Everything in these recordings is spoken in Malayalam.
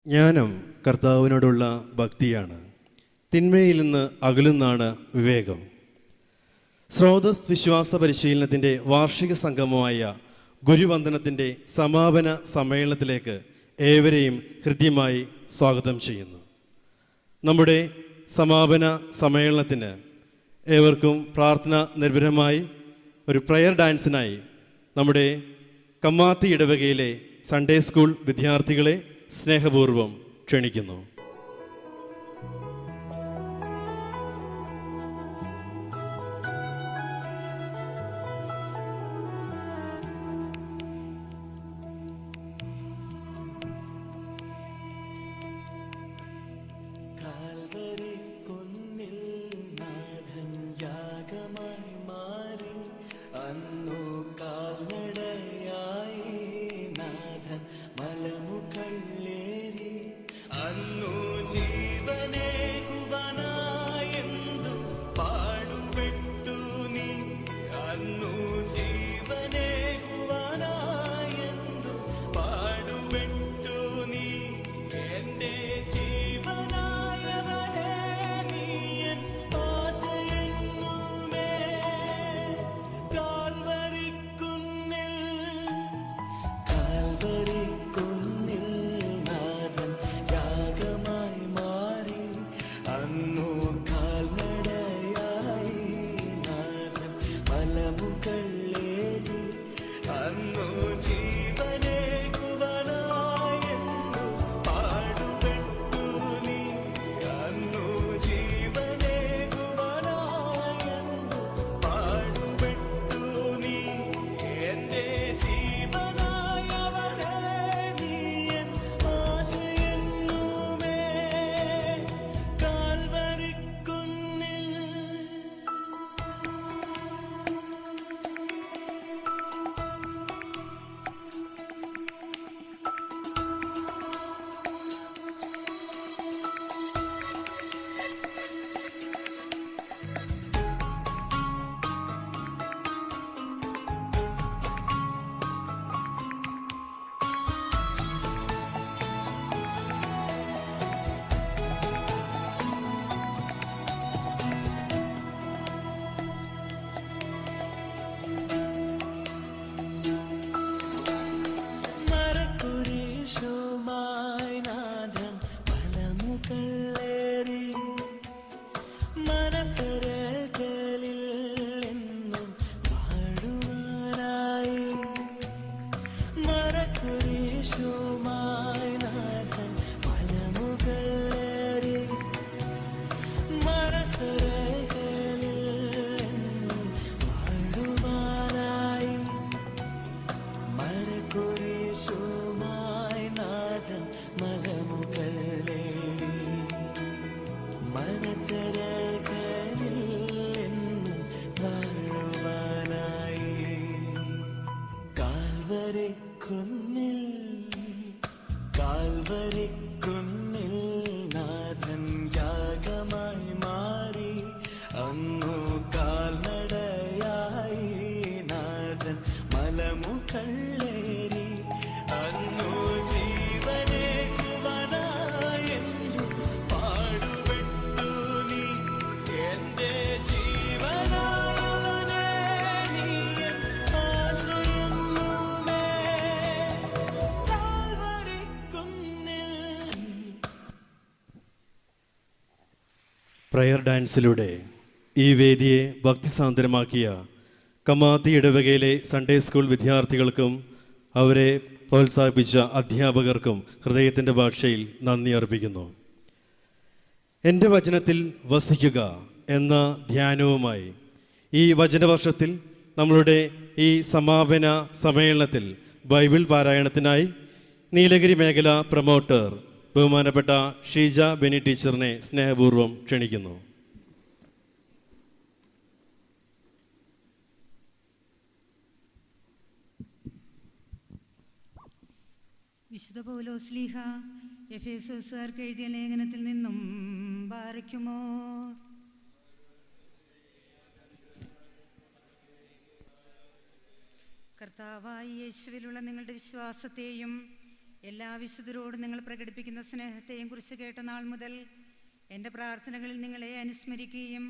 ജ്ഞാനം കർത്താവിനോടുള്ള ഭക്തിയാണ്. തിന്മയിൽ നിന്ന് അകലുന്നാണ് വിവേകം. സ്രോതസ് വിശ്വാസ പരിശീലനത്തിൻ്റെ വാർഷിക സംഗമമായ ഗുരുവന്ദനത്തിൻ്റെ സമാപന സമ്മേളനത്തിലേക്ക് ഏവരെയും ഹൃദ്യമായി സ്വാഗതം ചെയ്യുന്നു. നമ്മുടെ സമാപന സമ്മേളനത്തിന് ഏവർക്കും പ്രാർത്ഥന നിർഭരമായി ഒരു പ്രയർ ഡാൻസിനായി നമ്മുടെ കമ്മാത്തി ഇടവകയിലെ സൺഡേ സ്കൂൾ വിദ്യാർത്ഥികളെ സ്നേഹപൂർവ്വം ക്ഷണിക്കുന്നു. പ്രയർ ഡാൻസിലൂടെ ഈ വേദിയെ ഭക്തിസാന്ദ്രമാക്കിയ കമാത്തി ഇടവകയിലെ സൺഡേ സ്കൂൾ വിദ്യാർത്ഥികൾക്കും അവരെ പ്രോത്സാഹിപ്പിച്ച അധ്യാപകർക്കും ഹൃദയത്തിൻ്റെ ഭാഷയിൽ നന്ദി അർപ്പിക്കുന്നു. എൻ്റെ വചനത്തിൽ വസിക്കുക എന്ന ധ്യാനവുമായി ഈ വചനവർഷത്തിൽ നമ്മളുടെ ഈ സമാപന സമ്മേളനത്തിൽ ബൈബിൾ പാരായണത്തിനായി നീലഗിരി മേഖല പ്രൊമോട്ടർ ബഹുമാനപ്പെട്ട ഷീജ ബെനി ടീച്ചറിനെ സ്നേഹപൂർവ്വം ക്ഷണിക്കുന്നു. വിശുദ്ധ പൗലോസ്ലീഹ എഫേസോസുകാർക്ക് എഴുതിയ ലേഖനത്തിൽ നിന്നും ബാറയ്ക്കുമോ. കർത്താവായ യേശുവിലുള്ള നിങ്ങളുടെ വിശ്വാസത്തെയും എല്ലാ വിശുദ്ധരോടും നിങ്ങൾ പ്രകടിപ്പിക്കുന്ന സ്നേഹത്തെയും കുറിച്ച് കേട്ട നാൾ മുതൽ എൻ്റെ പ്രാർത്ഥനകളിൽ നിങ്ങളെ അനുസ്മരിക്കുകയും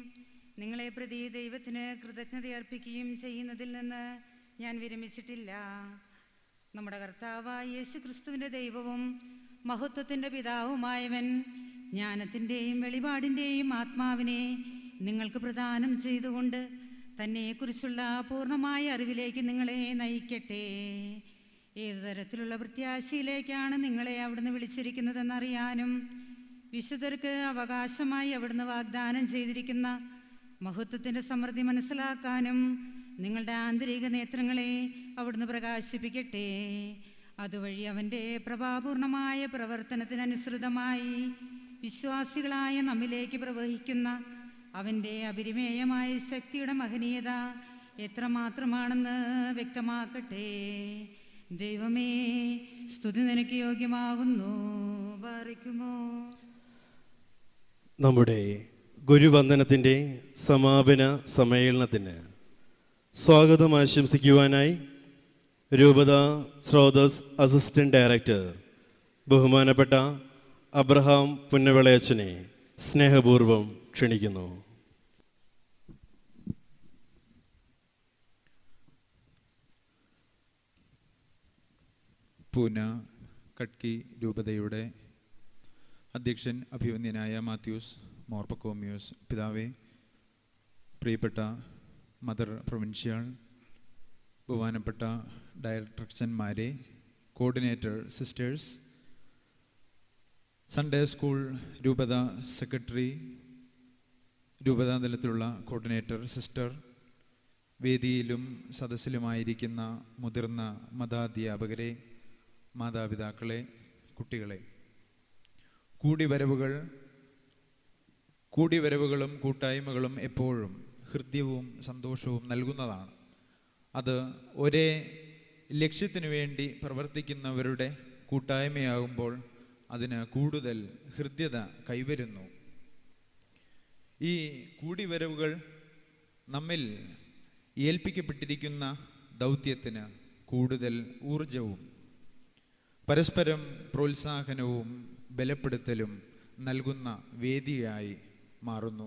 നിങ്ങളെ പ്രതി ദൈവത്തിന് കൃതജ്ഞതയർപ്പിക്കുകയും ചെയ്യുന്നതിൽ നിന്ന് ഞാൻ വിരമിച്ചിട്ടില്ല. നമ്മുടെ കർത്താവായ യേശു ക്രിസ്തുവിൻ്റെ ദൈവവും മഹത്വത്തിൻ്റെ പിതാവുമായവൻ ജ്ഞാനത്തിൻ്റെയും വെളിപാടിൻ്റെയും ആത്മാവിനെ നിങ്ങൾക്ക് പ്രദാനം ചെയ്തുകൊണ്ട് തന്നെക്കുറിച്ചുള്ള പൂർണ്ണമായ അറിവിലേക്ക് നിങ്ങളെ നയിക്കട്ടെ. ഏതു തരത്തിലുള്ള പ്രത്യാശയിലേക്കാണ് നിങ്ങളെ അവിടുന്ന് വിളിച്ചിരിക്കുന്നതെന്നറിയാനും വിശുദ്ധർക്ക് അവകാശമായി അവിടുന്ന് വാഗ്ദാനം ചെയ്തിരിക്കുന്ന മഹത്വത്തിൻ്റെ സമൃദ്ധി മനസ്സിലാക്കാനും നിങ്ങളുടെ ആന്തരിക നേത്രങ്ങളെ അവിടുന്ന് പ്രകാശിപ്പിക്കട്ടെ. അതുവഴി അവൻ്റെ പ്രഭാപൂർണമായ പ്രവർത്തനത്തിനനുസൃതമായി വിശ്വാസികളായ നമ്മിലേക്ക് പ്രവഹിക്കുന്ന അവൻ്റെ അപരിമേയമായ ശക്തിയുടെ മഹനീയത എത്രമാത്രമാണെന്ന് വ്യക്തമാക്കട്ടെ. ദൈവമേ, സ്തുതി നിനക്ക് യോഗ്യമാകുന്നു. ബാറിക്കുമോ. നമ്മുടെ ഗുരുവന്ദനത്തിൻ്റെ സമാപന സമ്മേളനത്തിന് സ്വാഗതം ആശംസിക്കുവാനായി രൂപത സ്രോതസ് അസിസ്റ്റന്റ് ഡയറക്ടർ ബഹുമാനപ്പെട്ട അബ്രഹാം പുന്നവിളയച്ചനെ സ്നേഹപൂർവ്വം ക്ഷണിക്കുന്നു. പൂന കട്കി രൂപതയുടെ അധ്യക്ഷൻ അഭിവന്ദ്യനായ മാത്യൂസ് മോർപ്പക്കോമിയോസ് പിതാവേ, പ്രിയപ്പെട്ട മദർ പ്രൊവിൻഷ്യൽ, ബഹുമാനപ്പെട്ട ഡയറക്ടർമാരെ, കോർഡിനേറ്റർ സിസ്റ്റേഴ്സ്, സൺഡേ സ്കൂൾ രൂപത സെക്രട്ടറി, രൂപതാ തലത്തിലുള്ള കോർഡിനേറ്റർ സിസ്റ്റർ, വേദിയിലും സദസ്സിലുമായിരിക്കുന്ന മുതിർന്ന മതാധ്യാപകരെ, മാതാപിതാക്കളെ, കുട്ടികളെ, കൂടിവരവുകളും കൂട്ടായ്മകളും എപ്പോഴും ഹൃദ്യവും സന്തോഷവും നൽകുന്നതാണ്. അത് ഒരേ ലക്ഷ്യത്തിനു വേണ്ടി പ്രവർത്തിക്കുന്നവരുടെ കൂട്ടായ്മയാകുമ്പോൾ അതിന് കൂടുതൽ ഹൃദ്യത കൈവരുന്നു. ഈ കൂടിവരവുകൾ നമ്മിൽ ഏൽപ്പിക്കപ്പെട്ടിരിക്കുന്ന ദൗത്യത്തിന് കൂടുതൽ ഊർജവും പരസ്പരം പ്രോത്സാഹനവും ബലപ്പെടുത്തലും നൽകുന്ന വേദിയായി മാറുന്നു.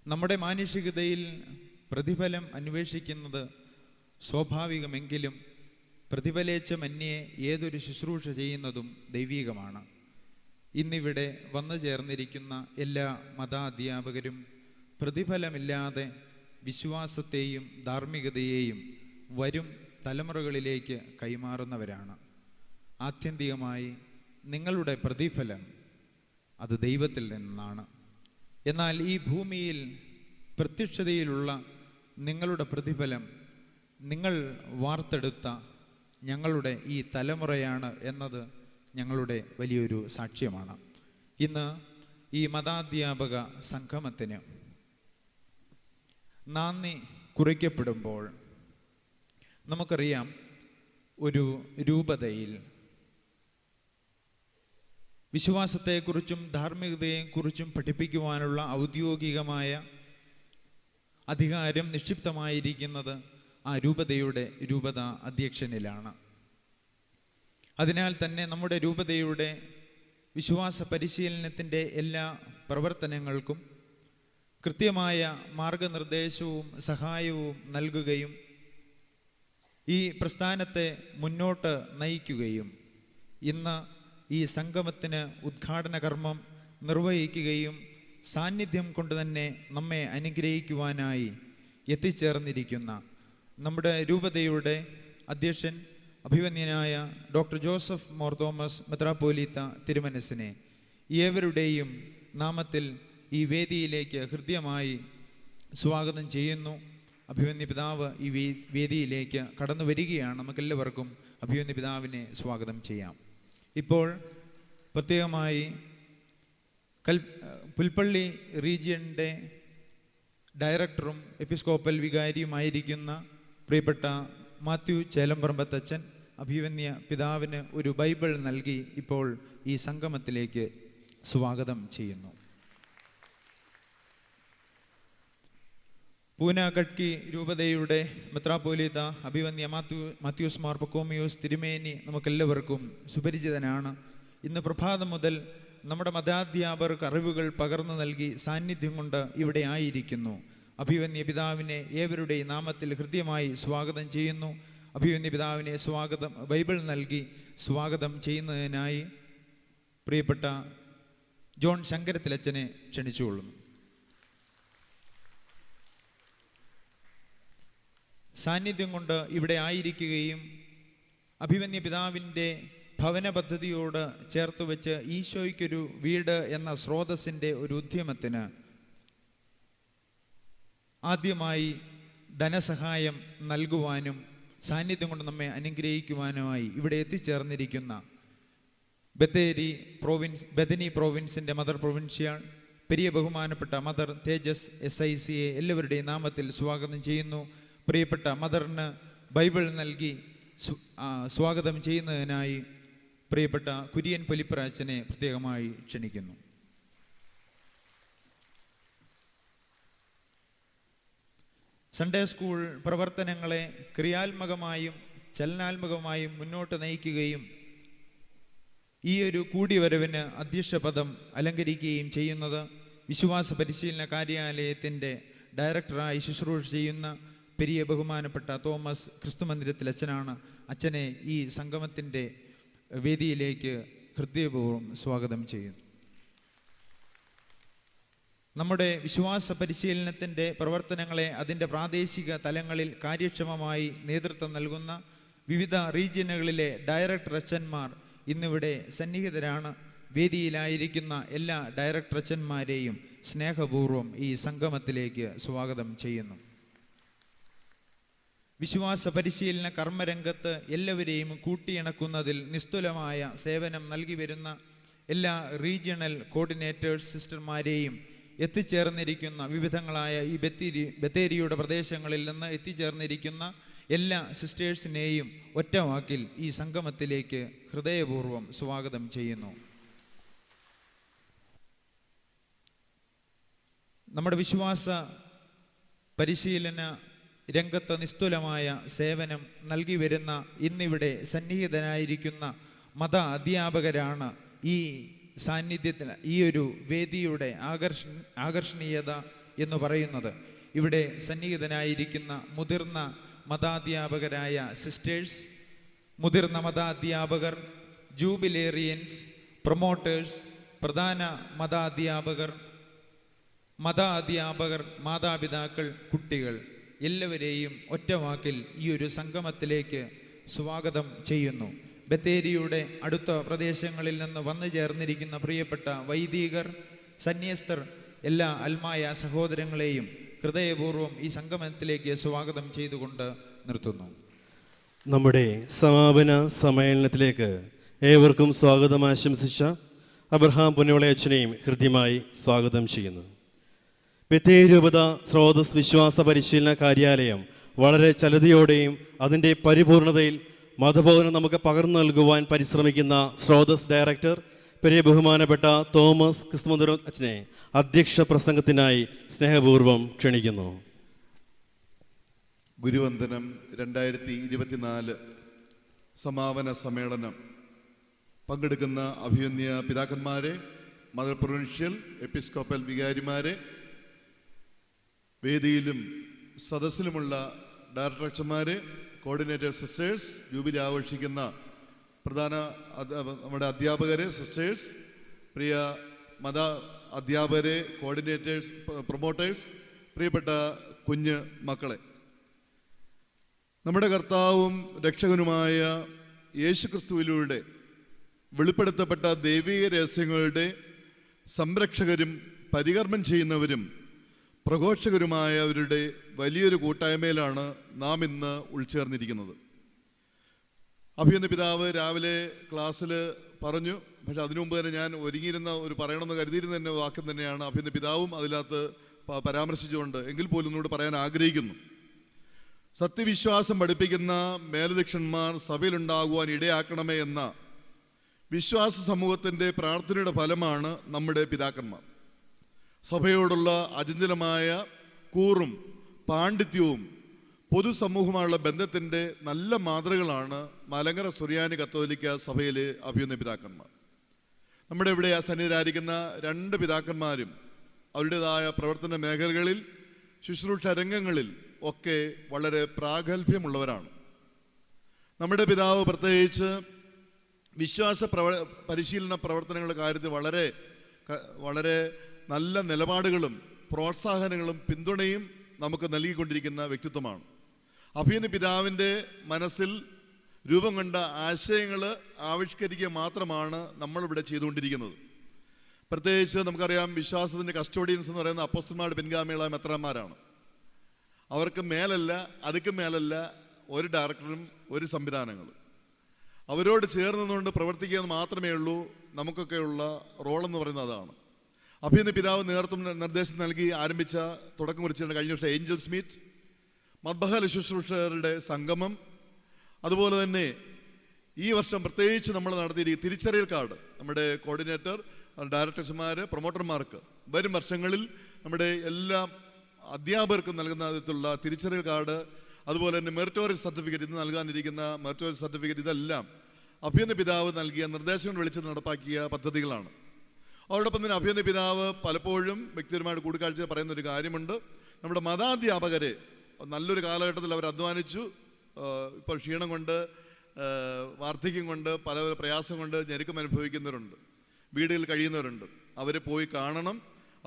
നമ്മുടെ മാനുഷികതയിൽ പ്രതിഫലം അന്വേഷിക്കുന്നത് സ്വാഭാവികമെങ്കിലും പ്രതിഫലേച്ഛമന്യേ ഏതൊരു ശുശ്രൂഷ ചെയ്യുന്നതും ദൈവീകമാണ്. ഇന്നിവിടെ വന്നു ചേർന്നിരിക്കുന്ന എല്ലാ മതാധ്യാപകരും പ്രതിഫലമില്ലാതെ വിശ്വാസത്തെയും ധാർമ്മികതയെയും വരും തലമുറകളിലേക്ക് കൈമാറുന്നവരാണ്. ആത്യന്തികമായി നിങ്ങളുടെ പ്രതിഫലം അത് ദൈവത്തിൽ നിന്നാണ്. എന്നാൽ ഈ ഭൂമിയിൽ പ്രത്യക്ഷതയിലുള്ള നിങ്ങളുടെ പ്രതിഫലം നിങ്ങൾ വാർത്തെടുത്ത ഞങ്ങളുടെ ഈ തലമുറയാണ് എന്നത് ഞങ്ങളുടെ വലിയൊരു സാക്ഷ്യമാണ്. ഇന്ന് ഈ മതാധ്യാപക സംഗമത്തിന് നാന്ദി കുറിക്കപ്പെടുമ്പോൾ നമുക്കറിയാം, ഒരു രൂപതയിൽ വിശ്വാസത്തെക്കുറിച്ചും ധാർമ്മികതയെക്കുറിച്ചും പഠിപ്പിക്കുവാനുള്ള ഔദ്യോഗികമായ അധികാരം നിക്ഷിപ്തമായിരിക്കുന്നത് ആ രൂപത അധ്യക്ഷനിലാണ്. അതിനാൽ തന്നെ നമ്മുടെ രൂപതയുടെ വിശ്വാസ പരിശീലനത്തിൻ്റെ എല്ലാ പ്രവർത്തനങ്ങൾക്കും കൃത്യമായ മാർഗനിർദ്ദേശവും സഹായവും നൽകുകയും ഈ പ്രസ്ഥാനത്തെ മുന്നോട്ട് നയിക്കുകയും ഇന്ന് ഈ സംഗമത്തിന് ഉദ്ഘാടന കർമ്മം നിർവഹിക്കുകയും സാന്നിധ്യം കൊണ്ട് തന്നെ നമ്മെ അനുഗ്രഹിക്കുവാനായി എത്തിച്ചേർന്നിരിക്കുന്ന നമ്മുടെ രൂപതയുടെ അധ്യക്ഷൻ അഭിവന്ദ്യനായ ഡോക്ടർ ജോസഫ് മോർ തോമസ് മെത്രാപ്പോലീത്ത തിരുമനസിനെ ഏവരുടെയും നാമത്തിൽ ഈ വേദിയിലേക്ക് ഹൃദ്യമായി സ്വാഗതം ചെയ്യുന്നു. അഭിവന്ദ്യ പിതാവ് ഈ വേദിയിലേക്ക് കടന്നു വരികയാണ്. നമുക്കെല്ലാവർക്കും അഭിവന്ദ്യ പിതാവിനെ സ്വാഗതം ചെയ്യാം. ഇപ്പോൾ പ്രത്യേകമായി പുൽപ്പള്ളി റീജിയൻ്റെ ഡയറക്ടറും എപ്പിസ്കോപ്പൽ വികാരിയുമായിരിക്കുന്ന പ്രിയപ്പെട്ട മാത്യു ചേലമ്പറമ്പത്തച്ഛൻ അഭിവന്ദ്യ പിതാവിന് ഒരു ബൈബിൾ നൽകി ഇപ്പോൾ ഈ സംഗമത്തിലേക്ക് സ്വാഗതം ചെയ്യുന്നു. പൂന കട്കി രൂപതയുടെ മെത്രാപ്പോലീത്ത അഭിവന്യ മാത്യൂസ് മാർ പക്കോമിയോസ് തിരുമേനി നമുക്കെല്ലാവർക്കും സുപരിചിതനാണ്. ഇന്ന് പ്രഭാതം മുതൽ നമ്മുടെ മതാധ്യാപകർക്ക് അറിവുകൾ പകർന്നു നൽകി സാന്നിധ്യം കൊണ്ട് ഇവിടെ ആയിരിക്കുന്നു. അഭിവന്യ പിതാവിനെ ഏവരുടെയും നാമത്തിൽ ഹൃദ്യമായി സ്വാഗതം ചെയ്യുന്നു. അഭിവന്യ പിതാവിനെ ബൈബിൾ നൽകി സ്വാഗതം ചെയ്യുന്നതിനായി പ്രിയപ്പെട്ട ജോൺ ശങ്കരത്തിലച്ചനെ ക്ഷണിച്ചുകൊള്ളുന്നു. സാന്നിധ്യം കൊണ്ട് ഇവിടെ ആയിരിക്കുകയും അഭിവന്യ പിതാവിൻ്റെ ഭവന പദ്ധതിയോട് ചേർത്ത് വെച്ച് ഈശോയ്ക്കൊരു വീട് എന്ന സ്രോതസ്സിൻ്റെ ഒരു ഉദ്യമത്തിന് ആദ്യമായി ധനസഹായം നൽകുവാനും സാന്നിധ്യം കൊണ്ട് നമ്മെ അനുഗ്രഹിക്കുവാനുമായി ഇവിടെ എത്തിച്ചേർന്നിരിക്കുന്ന ബഥനി പ്രോവിൻസിൻ്റെ മദർ പ്രൊവിൻഷ്യൽ പെരിയ ബഹുമാനപ്പെട്ട മദർ തേജസ് SICയെ എല്ലാവരുടെയും നാമത്തിൽ സ്വാഗതം ചെയ്യുന്നു. പ്രിയപ്പെട്ട മദറിന് ബൈബിൾ നൽകി സ്വാഗതം ചെയ്യുന്നതിനായി പ്രിയപ്പെട്ട കുര്യൻ പൊലിപ്രാച്ചനെ പ്രത്യേകമായി ക്ഷണിക്കുന്നു. സൺഡേ സ്കൂൾ പ്രവർത്തനങ്ങളെ ക്രിയാത്മകമായും ചലനാത്മകമായും മുന്നോട്ട് നയിക്കുകയും ഈ ഒരു കൂടിവരവിന് അധ്യക്ഷപദം അലങ്കരിക്കുകയും ചെയ്യുന്നത് വിശ്വാസ പരിശീലന കാര്യാലയത്തിൻ്റെ ഡയറക്ടറായി ശുശ്രൂഷ ചെയ്യുന്ന പെരിയ ബഹുമാനപ്പെട്ട തോമസ് ക്രിസ്തുമന്ദിരത്തിൽ അച്ഛനാണ്. അച്ഛനെ ഈ സംഗമത്തിൻ്റെ വേദിയിലേക്ക് ഹൃദയപൂർവ്വം സ്വാഗതം ചെയ്യുന്നു. നമ്മുടെ വിശ്വാസ പരിശീലനത്തിൻ്റെ പ്രവർത്തനങ്ങളെ അതിൻ്റെ പ്രാദേശിക തലങ്ങളിൽ കാര്യക്ഷമമായി നേതൃത്വം നൽകുന്ന വിവിധ റീജിയനുകളിലെ ഡയറക്ടർ അച്ഛന്മാർ ഇന്നിവിടെ സന്നിഹിതരാണ്. വേദിയിലായിരിക്കുന്ന എല്ലാ ഡയറക്ടർ അച്ഛന്മാരെയും സ്നേഹപൂർവ്വം ഈ സംഗമത്തിലേക്ക് സ്വാഗതം ചെയ്യുന്നു. വിശ്വാസ പരിശീലന കർമ്മരംഗത്ത് എല്ലാവരെയും കൂട്ടിയിണക്കുന്നതിൽ നിസ്തുലമായ സേവനം നൽകി വരുന്ന എല്ലാ റീജിയണൽ കോർഡിനേറ്റേഴ്സ് സിസ്റ്റർമാരെയും എത്തിച്ചേർന്നിരിക്കുന്ന വിവിധങ്ങളായ ഈ ബത്തേരിയുടെ പ്രദേശങ്ങളിൽ നിന്ന് എത്തിച്ചേർന്നിരിക്കുന്ന എല്ലാ സിസ്റ്റേഴ്സിനെയും ഒറ്റ വാക്കിൽ ഈ സംഗമത്തിലേക്ക് ഹൃദയപൂർവ്വം സ്വാഗതം ചെയ്യുന്നു. നമ്മുടെ വിശ്വാസ പരിശീലന രംഗത്ത് നിസ്തുലമായ സേവനം നൽകി വരുന്ന ഇന്നിവിടെ സന്നിഹിതനായിരിക്കുന്ന മത അധ്യാപകരാണ് ഈ സാന്നിധ്യത്തിൽ ഈ ഒരു വേദിയുടെ ആകർഷണീയത എന്ന് പറയുന്നത്. ഇവിടെ സന്നിഹിതനായിരിക്കുന്ന മുതിർന്ന മതാധ്യാപകരായ സിസ്റ്റേഴ്സ്, മുതിർന്ന മതാധ്യാപകർ, ജൂബിലേറിയൻസ്, പ്രൊമോട്ടേഴ്സ്, പ്രധാന മതാധ്യാപകർ, മാതാപിതാക്കൾ, കുട്ടികൾ എല്ലാവരെയും ഒറ്റവാക്കിൽ ഈ ഒരു സംഗമത്തിലേക്ക് സ്വാഗതം ചെയ്യുന്നു. ബത്തേരിയുടെ അടുത്ത പ്രദേശങ്ങളിൽ നിന്ന് വന്നു ചേർന്നിരിക്കുന്ന പ്രിയപ്പെട്ട വൈദികർ, സന്യസ്തർ, എല്ലാ അൽമായ സഹോദരങ്ങളെയും ഹൃദയപൂർവ്വം ഈ സംഗമത്തിലേക്ക് സ്വാഗതം ചെയ്തുകൊണ്ട് നിർത്തുന്നു. നമ്മുടെ സമാപന സമ്മേളനത്തിലേക്ക് ഏവർക്കും സ്വാഗതം ആശംസിച്ച അബ്രഹാം പുന്നോളയച്ചനെയും ഹൃദ്യമായി സ്വാഗതം ചെയ്യുന്നു. ബത്തേരി രൂപത സ്രോതസ് വിശ്വാസ പരിശീലന കാര്യാലയം വളരെ ചലതയോടെയും അതിൻ്റെ പരിപൂർണതയിൽ മതബോധനം നമുക്ക് പകർന്നു നൽകുവാൻ പരിശ്രമിക്കുന്ന സ്രോതസ് ഡയറക്ടർ പെരിയ ബഹുമാനപ്പെട്ട തോമസ് ക്രിസ്തുമന്ദിരം അച്ഛനെ അധ്യക്ഷ പ്രസംഗത്തിനായി സ്നേഹപൂർവ്വം ക്ഷണിക്കുന്നു. ഗുരുവന്ദനം 2024 സമാപന സമ്മേളനം പങ്കെടുക്കുന്ന അഭിവന്യ പിതാക്കന്മാരെ, മദർ പ്രൊവിൻഷ്യൽ എപ്പിസ്കോപ്പൽ വികാരിമാരെ, വേദിയിലും സദസ്സിലുമുള്ള ഡയറക്ടർ അച്ഛന്മാരെ, കോർഡിനേറ്റർ സിസ്റ്റേഴ്സ്, ജൂബിലി ആഘോഷിക്കുന്ന പ്രധാന നമ്മുടെ അധ്യാപകരെ, സിസ്റ്റേഴ്സ്, പ്രിയ മത അധ്യാപകരെ, കോർഡിനേറ്റേഴ്സ്, പ്രൊമോട്ടേഴ്സ്, പ്രിയപ്പെട്ട കുഞ്ഞ് മക്കളെ, നമ്മുടെ കർത്താവും രക്ഷകനുമായ യേശുക്രിസ്തുവിലൂടെ വെളിപ്പെടുത്തപ്പെട്ട ദൈവിക രഹസ്യങ്ങളുടെ സംരക്ഷകരും പരികർമ്മം ചെയ്യുന്നവരും പ്രഘോഷകരുമായവരുടെ വലിയൊരു കൂട്ടായ്മയിലാണ് നാം ഇന്ന് ഉൾച്ചേർന്നിരിക്കുന്നത്. അഭിവന്യ പിതാവ് രാവിലെ ക്ലാസ്സിൽ പറഞ്ഞു, പക്ഷെ അതിനു മുമ്പ് തന്നെ ഞാൻ ഒരുങ്ങിയിരുന്ന പറയണമെന്ന് കരുതിയിരുന്ന തന്നെ വാക്യം തന്നെയാണ് അഭിവന്യ പിതാവും അതിനകത്ത് പരാമർശിച്ചുകൊണ്ട് എങ്കിൽ പോലും ഒന്നുകൂടി പറയാൻ ആഗ്രഹിക്കുന്നു. സത്യവിശ്വാസം പഠിപ്പിക്കുന്ന മേലധ്യക്ഷന്മാർ സഭയിലുണ്ടാകുവാൻ ഇടയാക്കണമേ എന്ന വിശ്വാസ സമൂഹത്തിൻ്റെ പ്രാർത്ഥനയുടെ ഫലമാണ് നമ്മുടെ പിതാക്കന്മാർ. സഭയോടുള്ള അചഞ്ചലമായ കൂറും പാണ്ഡിത്യവും പൊതുസമൂഹമായുള്ള ബന്ധത്തിൻ്റെ നല്ല മാതൃകകളാണ് മലങ്കര സുറിയാനി കത്തോലിക്ക സഭയിലെ അഭിയുന്ന പിതാക്കന്മാർ. നമ്മുടെ ഇവിടെ സന്നിധരായിരിക്കുന്ന 2 പിതാക്കന്മാരും അവരുടേതായ പ്രവർത്തന മേഖലകളിൽ, ശുശ്രൂഷ രംഗങ്ങളിൽ ഒക്കെ വളരെ പ്രാഗൽഭ്യമുള്ളവരാണ്. നമ്മുടെ പിതാവ് പ്രത്യേകിച്ച് വിശ്വാസ പരിശീലന പ്രവർത്തനങ്ങളുടെ കാര്യത്തിൽ വളരെ നല്ല നിലപാടുകളും പ്രോത്സാഹനങ്ങളും പിന്തുണയും നമുക്ക് നൽകിക്കൊണ്ടിരിക്കുന്ന വ്യക്തിത്വമാണ്. അഭിയുന്ന പിതാവിൻ്റെ മനസ്സിൽ രൂപം കൊണ്ട ആശയങ്ങൾ ആവിഷ്കരിക്കുക മാത്രമാണ് നമ്മളിവിടെ ചെയ്തുകൊണ്ടിരിക്കുന്നത്. പ്രത്യേകിച്ച് നമുക്കറിയാം, വിശ്വാസത്തിൻ്റെ കസ്റ്റോഡിയൻസ് എന്ന് പറയുന്ന അപ്പോസ്തലന്മാരുടെ പിൻഗാമികളായ മെത്രാന്മാരാണ്. അവർക്ക് മേലല്ല, അതുക്ക് മേലല്ല ഒരു ഡയറക്ടറും ഒരു സംവിധാനങ്ങളും. അവരോട് ചേർന്നുകൊണ്ട് പ്രവർത്തിക്കുക മാത്രമേ ഉള്ളൂ നമുക്കൊക്കെയുള്ള റോളെന്ന് പറയുന്നത് അതാണ്. അഭിയുന്ന പിതാവ് നിർദ്ദേശം നൽകി ആരംഭിച്ച തുടക്കം കുറിച്ചിട്ടുണ്ട് കഴിഞ്ഞ വർഷം ഏഞ്ചൽസ് മീറ്റ്, മദ്ബഹൽ ശുശ്രൂഷകരുടെ സംഗമം, അതുപോലെ തന്നെ ഈ വർഷം പ്രത്യേകിച്ച് നമ്മൾ നടത്തിയിരിക്കുന്ന തിരിച്ചറിയൽ കാർഡ് നമ്മുടെ കോർഡിനേറ്റർ, ഡയറക്ടർമാർ, പ്രൊമോട്ടർമാർക്ക് വരും വർഷങ്ങളിൽ നമ്മുടെ എല്ലാ അധ്യാപകർക്കും നൽകുന്ന വിധത്തിലുള്ള തിരിച്ചറിയൽ കാർഡ്, അതുപോലെ തന്നെ മെറിറ്റോറിയസ് സർട്ടിഫിക്കറ്റ്, ഇന്ന് നൽകാനിരിക്കുന്ന മെറിറ്റോറിയസ് സർട്ടിഫിക്കറ്റ്, ഇതെല്ലാം അഭിയുന്ന പിതാവ് നൽകിയ നിർദ്ദേശങ്ങൾ വിളിച്ച് നടപ്പാക്കിയ പദ്ധതികളാണ്. അതോടൊപ്പം തന്നെ അഭിയുന്ന പിതാവ് പലപ്പോഴും വ്യക്തിപരമായിട്ട് കൂടിക്കാഴ്ച പറയുന്ന ഒരു കാര്യമുണ്ട്. നമ്മുടെ മതാധ്യാപകരെ നല്ലൊരു കാലഘട്ടത്തിൽ അവർ അധ്വാനിച്ചു, ഇപ്പോൾ ക്ഷീണം കൊണ്ട്, വാർദ്ധക്യം കൊണ്ട്, പല പ്രയാസം കൊണ്ട് ഞെരുക്കം അനുഭവിക്കുന്നവരുണ്ട്, വീടുകളിൽ കഴിയുന്നവരുണ്ട്. അവരെ പോയി കാണണം,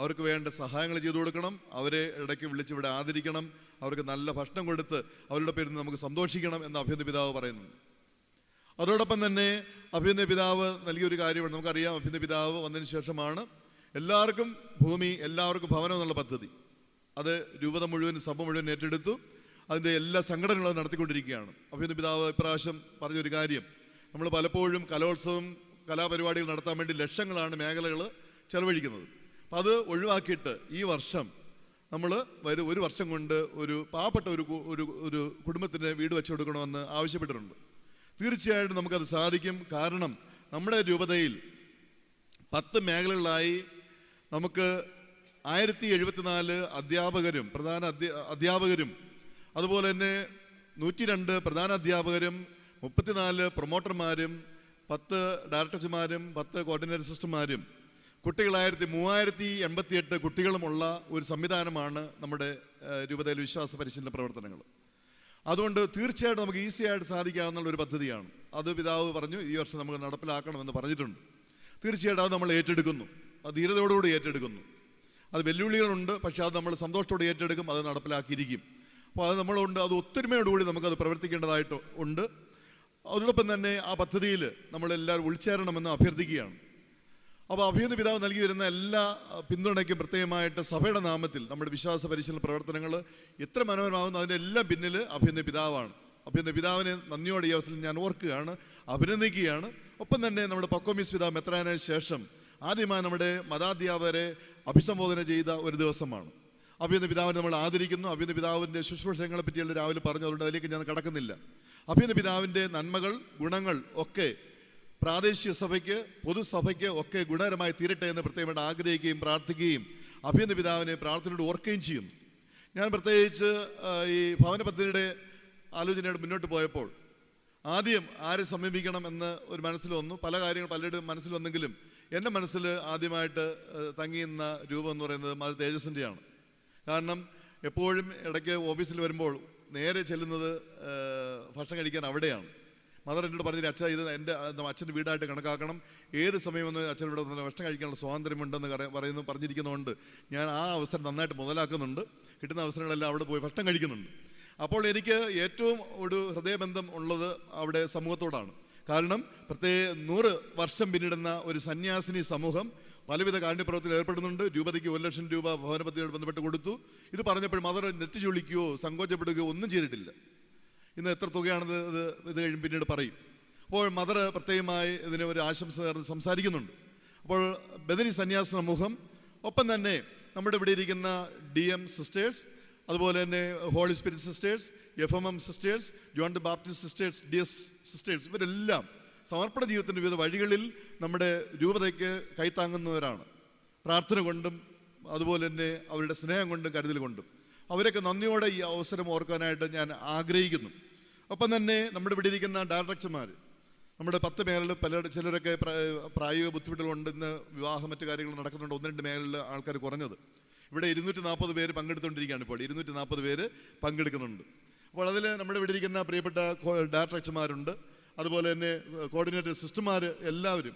അവർക്ക് വേണ്ട സഹായങ്ങൾ ചെയ്തു കൊടുക്കണം, അവരെ ഇടയ്ക്ക് വിളിച്ച് ഇവിടെ ആദരിക്കണം, അവർക്ക് നല്ല ഭക്ഷണം കൊടുത്ത് അവരുടെ പേരിൽ നമുക്ക് സന്തോഷിക്കണം എന്ന് അഭിയുന്ന പിതാവ് പറയുന്നുണ്ട്. അതോടൊപ്പം തന്നെ അഭിയുന്ന പിതാവ് നൽകിയൊരു കാര്യമാണ്. നമുക്കറിയാം, അഭിയുന്ന പിതാവ് വന്നതിന് ശേഷമാണ് എല്ലാവർക്കും ഭൂമി, എല്ലാവർക്കും ഭവനം എന്നുള്ള പദ്ധതി. അത് രൂപത മുഴുവൻ, സഭ മുഴുവൻ ഏറ്റെടുത്തു. അതിൻ്റെ എല്ലാ സംഘടനകളും നടത്തിക്കൊണ്ടിരിക്കുകയാണ്. അഭിയുന്ന പിതാവ് ഇപ്രാവശ്യം പറഞ്ഞൊരു കാര്യം, നമ്മൾ പലപ്പോഴും കലോത്സവം, കലാപരിപാടികൾ നടത്താൻ വേണ്ടി ലക്ഷങ്ങളാണ് മേഖലകൾ ചെലവഴിക്കുന്നത്. അപ്പം അത് ഒഴിവാക്കിയിട്ട് ഈ വർഷം നമ്മൾ ഒരു വർഷം കൊണ്ട് ഒരു പാവപ്പെട്ട ഒരു കുടുംബത്തിന് വീട് വെച്ചു കൊടുക്കണമെന്ന് ആവശ്യപ്പെട്ടിട്ടുണ്ട്. തീർച്ചയായിട്ടും നമുക്കത് സാധിക്കും. കാരണം നമ്മുടെ രൂപതയിൽ 10 മേഖലകളായി നമുക്ക് 1074 അധ്യാപകരും, പ്രധാന അധ്യാപകരും, അതുപോലെ തന്നെ 102 പ്രധാന അധ്യാപകരും, 34 പ്രൊമോട്ടർമാരും, 10 ഡയറക്ടർമാരും, 10 കോർഡിനേറ്റർ സിസ്റ്റർമാരും, കുട്ടികളായിരത്തി 3088 കുട്ടികളുമുള്ള ഒരു സംവിധാനമാണ് നമ്മുടെ രൂപതയിൽ വിശ്വാസ പരിശീലന പ്രവർത്തനങ്ങൾ. അതുകൊണ്ട് തീർച്ചയായിട്ടും നമുക്ക് ഈസി ആയിട്ട് സാധിക്കാവുന്ന ഒരു പദ്ധതിയാണ്. അത് പിതാവ് പറഞ്ഞു ഈ വർഷം നമുക്ക് നടപ്പിലാക്കണമെന്ന് പറഞ്ഞിട്ടുണ്ട്. തീർച്ചയായിട്ടും അത് നമ്മൾ ഏറ്റെടുക്കുന്നു, അത് ധീരതയോടുകൂടി ഏറ്റെടുക്കുന്നു. അത് വെല്ലുവിളികളുണ്ട്, പക്ഷെ അത് നമ്മൾ സന്തോഷത്തോടെ ഏറ്റെടുക്കും, അത് നടപ്പിലാക്കിയിരിക്കും. അപ്പോൾ അത് നമ്മളുണ്ട്, അത് ഒത്തൊരുമയോടുകൂടി നമുക്കത് പ്രവർത്തിക്കേണ്ടതായിട്ട് ഉണ്ട്. അതോടൊപ്പം തന്നെ ആ പദ്ധതിയിൽ നമ്മളെല്ലാവരും ഉൾച്ചേരണമെന്ന് അഭ്യർത്ഥിക്കുകയാണ്. അപ്പോൾ അഭിയുന്ന പിതാവ് നൽകി വരുന്ന എല്ലാ പിന്തുണയ്ക്കും പ്രത്യേകമായിട്ട് സഭയുടെ നാമത്തിൽ നമ്മുടെ വിശ്വാസ പരിശീലന പ്രവർത്തനങ്ങൾ എത്ര മനോഹരമാകുന്നു അതിൻ്റെ എല്ലാം പിന്നിൽ അഭിയുന്ന പിതാവാണ്. അഭിയുന്ന പിതാവിനെ നന്ദിയോടെ ഈ അവസരത്തിൽ ഞാൻ ഓർക്കുകയാണ്, അഭിനന്ദിക്കുകയാണ്. ഒപ്പം തന്നെ നമ്മുടെ പക്കോമിസ് പിതാവ് മെത്രാനായ ശേഷം ആദ്യമായി നമ്മുടെ മതാധ്യാപകരെ അഭിസംബോധന ചെയ്ത ഒരു ദിവസമാണ്. അഭിയുന്ന പിതാവിനെ നമ്മൾ ആദരിക്കുന്നു. അഭിയുന്ന പിതാവിൻ്റെ ശുശ്രൂഷകളെ പറ്റിയുള്ള രാവിലെ പറഞ്ഞു, അതുകൊണ്ട് അതിലേക്ക് ഞാൻ കടക്കുന്നില്ല. അഭിയുന്ന പിതാവിൻ്റെ നന്മകൾ, ഗുണങ്ങൾ ഒക്കെ പ്രാദേശിക സഭയ്ക്ക്, പൊതുസഭയ്ക്ക് ഒക്കെ ഗുണകരമായി തീരട്ടെ എന്ന് പ്രത്യേകമായിട്ട് ആഗ്രഹിക്കുകയും പ്രാർത്ഥിക്കുകയും അഭിയുന്ന പിതാവിനെ പ്രാർത്ഥനയോട് ഓർക്കുകയും ചെയ്യുന്നു. ഞാൻ പ്രത്യേകിച്ച് ഈ ഭവന പദ്ധതിയുടെ ആലോചനയോട് മുന്നോട്ട് പോയപ്പോൾ ആദ്യം ആരെ സമീപിക്കണം എന്ന് ഒരു മനസ്സിൽ വന്നു. പല കാര്യങ്ങൾ പലരുടെ മനസ്സിൽ വന്നെങ്കിലും എൻ്റെ മനസ്സിൽ ആദ്യമായിട്ട് തങ്ങിയുന്ന രൂപം എന്ന് പറയുന്നത് മദർ തേജസ്സിൻ്റെയാണ്. കാരണം എപ്പോഴും ഇടയ്ക്ക് ഓഫീസിൽ വരുമ്പോൾ നേരെ ചെല്ലുന്നത് ഭക്ഷണം കഴിക്കാൻ അവിടെയാണ്. മദർ എന്നോട് പറഞ്ഞിട്ട്, അച്ഛാ ഇത് എൻ്റെ അച്ഛൻ്റെ വീടായിട്ട് കണക്കാക്കണം, ഏത് സമയമൊന്ന് അച്ഛൻ ഇവിടെ ഭക്ഷണം കഴിക്കാനുള്ള സ്വാതന്ത്ര്യമുണ്ടെന്ന് പറഞ്ഞിരിക്കുന്നതുകൊണ്ട് ഞാൻ ആ അവസരം നന്നായിട്ട് മുതലാക്കുന്നുണ്ട്. കിട്ടുന്ന അവസരങ്ങളെല്ലാം അവിടെ പോയി ഭക്ഷണം കഴിക്കുന്നുണ്ട്. അപ്പോൾ എനിക്ക് ഏറ്റവും ഒരു ഹൃദയബന്ധം ഉള്ളത് അവിടെ സമൂഹത്തോടാണ്. കാരണം പ്രത്യേക 100 വർഷം പിന്നിടുന്ന ഒരു സന്യാസിനി സമൂഹം പലവിധ കാരുണ്യപ്രവർത്തനത്തിൽ ഏർപ്പെടുന്നുണ്ട്. രൂപതയ്ക്ക് 1 ലക്ഷം രൂപ ഭവന പദ്ധതിയോട് ബന്ധപ്പെട്ട് കൊടുത്തു. ഇത് പറഞ്ഞപ്പോൾ മദർ നെറ്റി ചുളിക്കുകയോ സങ്കോചപ്പെടുകയോ ഒന്നും ചെയ്തിട്ടില്ല. ഇന്ന് എത്ര തുകയാണെന്ന് ഇത് കഴിയും പിന്നീട് പറയും. അപ്പോൾ മദർ പ്രത്യേകമായി ഇതിന് ഒരു ആശംസ നേർന്ന് സംസാരിക്കുന്നുണ്ട്. അപ്പോൾ ബദനി സന്യാസ സമൂഹം, ഒപ്പം തന്നെ നമ്മുടെ ഇവിടെ ഇരിക്കുന്ന DM സിസ്റ്റേഴ്സ്, അതുപോലെ തന്നെ holy spirit sisters, FMM sisters, John the Baptist sisters, DS sisters, ഇവരെല്ലാം സമർപ്പണ ജീവിതത്തിൻ്റെ വിവിധ വഴികളിൽ നമ്മുടെ രൂപതയ്ക്ക് കൈത്താങ്ങുന്നവരാണ്. പ്രാർത്ഥന കൊണ്ടും അതുപോലെ തന്നെ അവരുടെ സ്നേഹം കൊണ്ടും കരുതൽ കൊണ്ടും. അവരൊക്കെ നന്ദിയോടെ ഈ അവസരം ഓർക്കാനായിട്ട് ഞാൻ ആഗ്രഹിക്കുന്നു. ഒപ്പം തന്നെ നമ്മുടെ ഇവിടെ ഇരിക്കുന്ന ഡയറക്ടർമാർ, നമ്മുടെ 10 മേഖലയിൽ ചിലരൊക്കെ പ്രായോഗിക ബുദ്ധിമുട്ടുകളുണ്ട്. ഇന്ന് വിവാഹം മറ്റു കാര്യങ്ങൾ നടക്കുന്നുണ്ട്. 1-2 മേഖലയിൽ ആൾക്കാർ കുറഞ്ഞത്. ഇവിടെ 240 പേര് പങ്കെടുത്തുകൊണ്ടിരിക്കുകയാണ്. ഇപ്പോൾ 240 പേര് പങ്കെടുക്കുന്നുണ്ട്. അപ്പോൾ അതിൽ നമ്മുടെ ഇവിടെ ഇരിക്കുന്ന പ്രിയപ്പെട്ട ഡയറക്ടർമാരുണ്ട്, അതുപോലെ തന്നെ കോർഡിനേറ്റർ സിസ്റ്റർമാർ എല്ലാവരും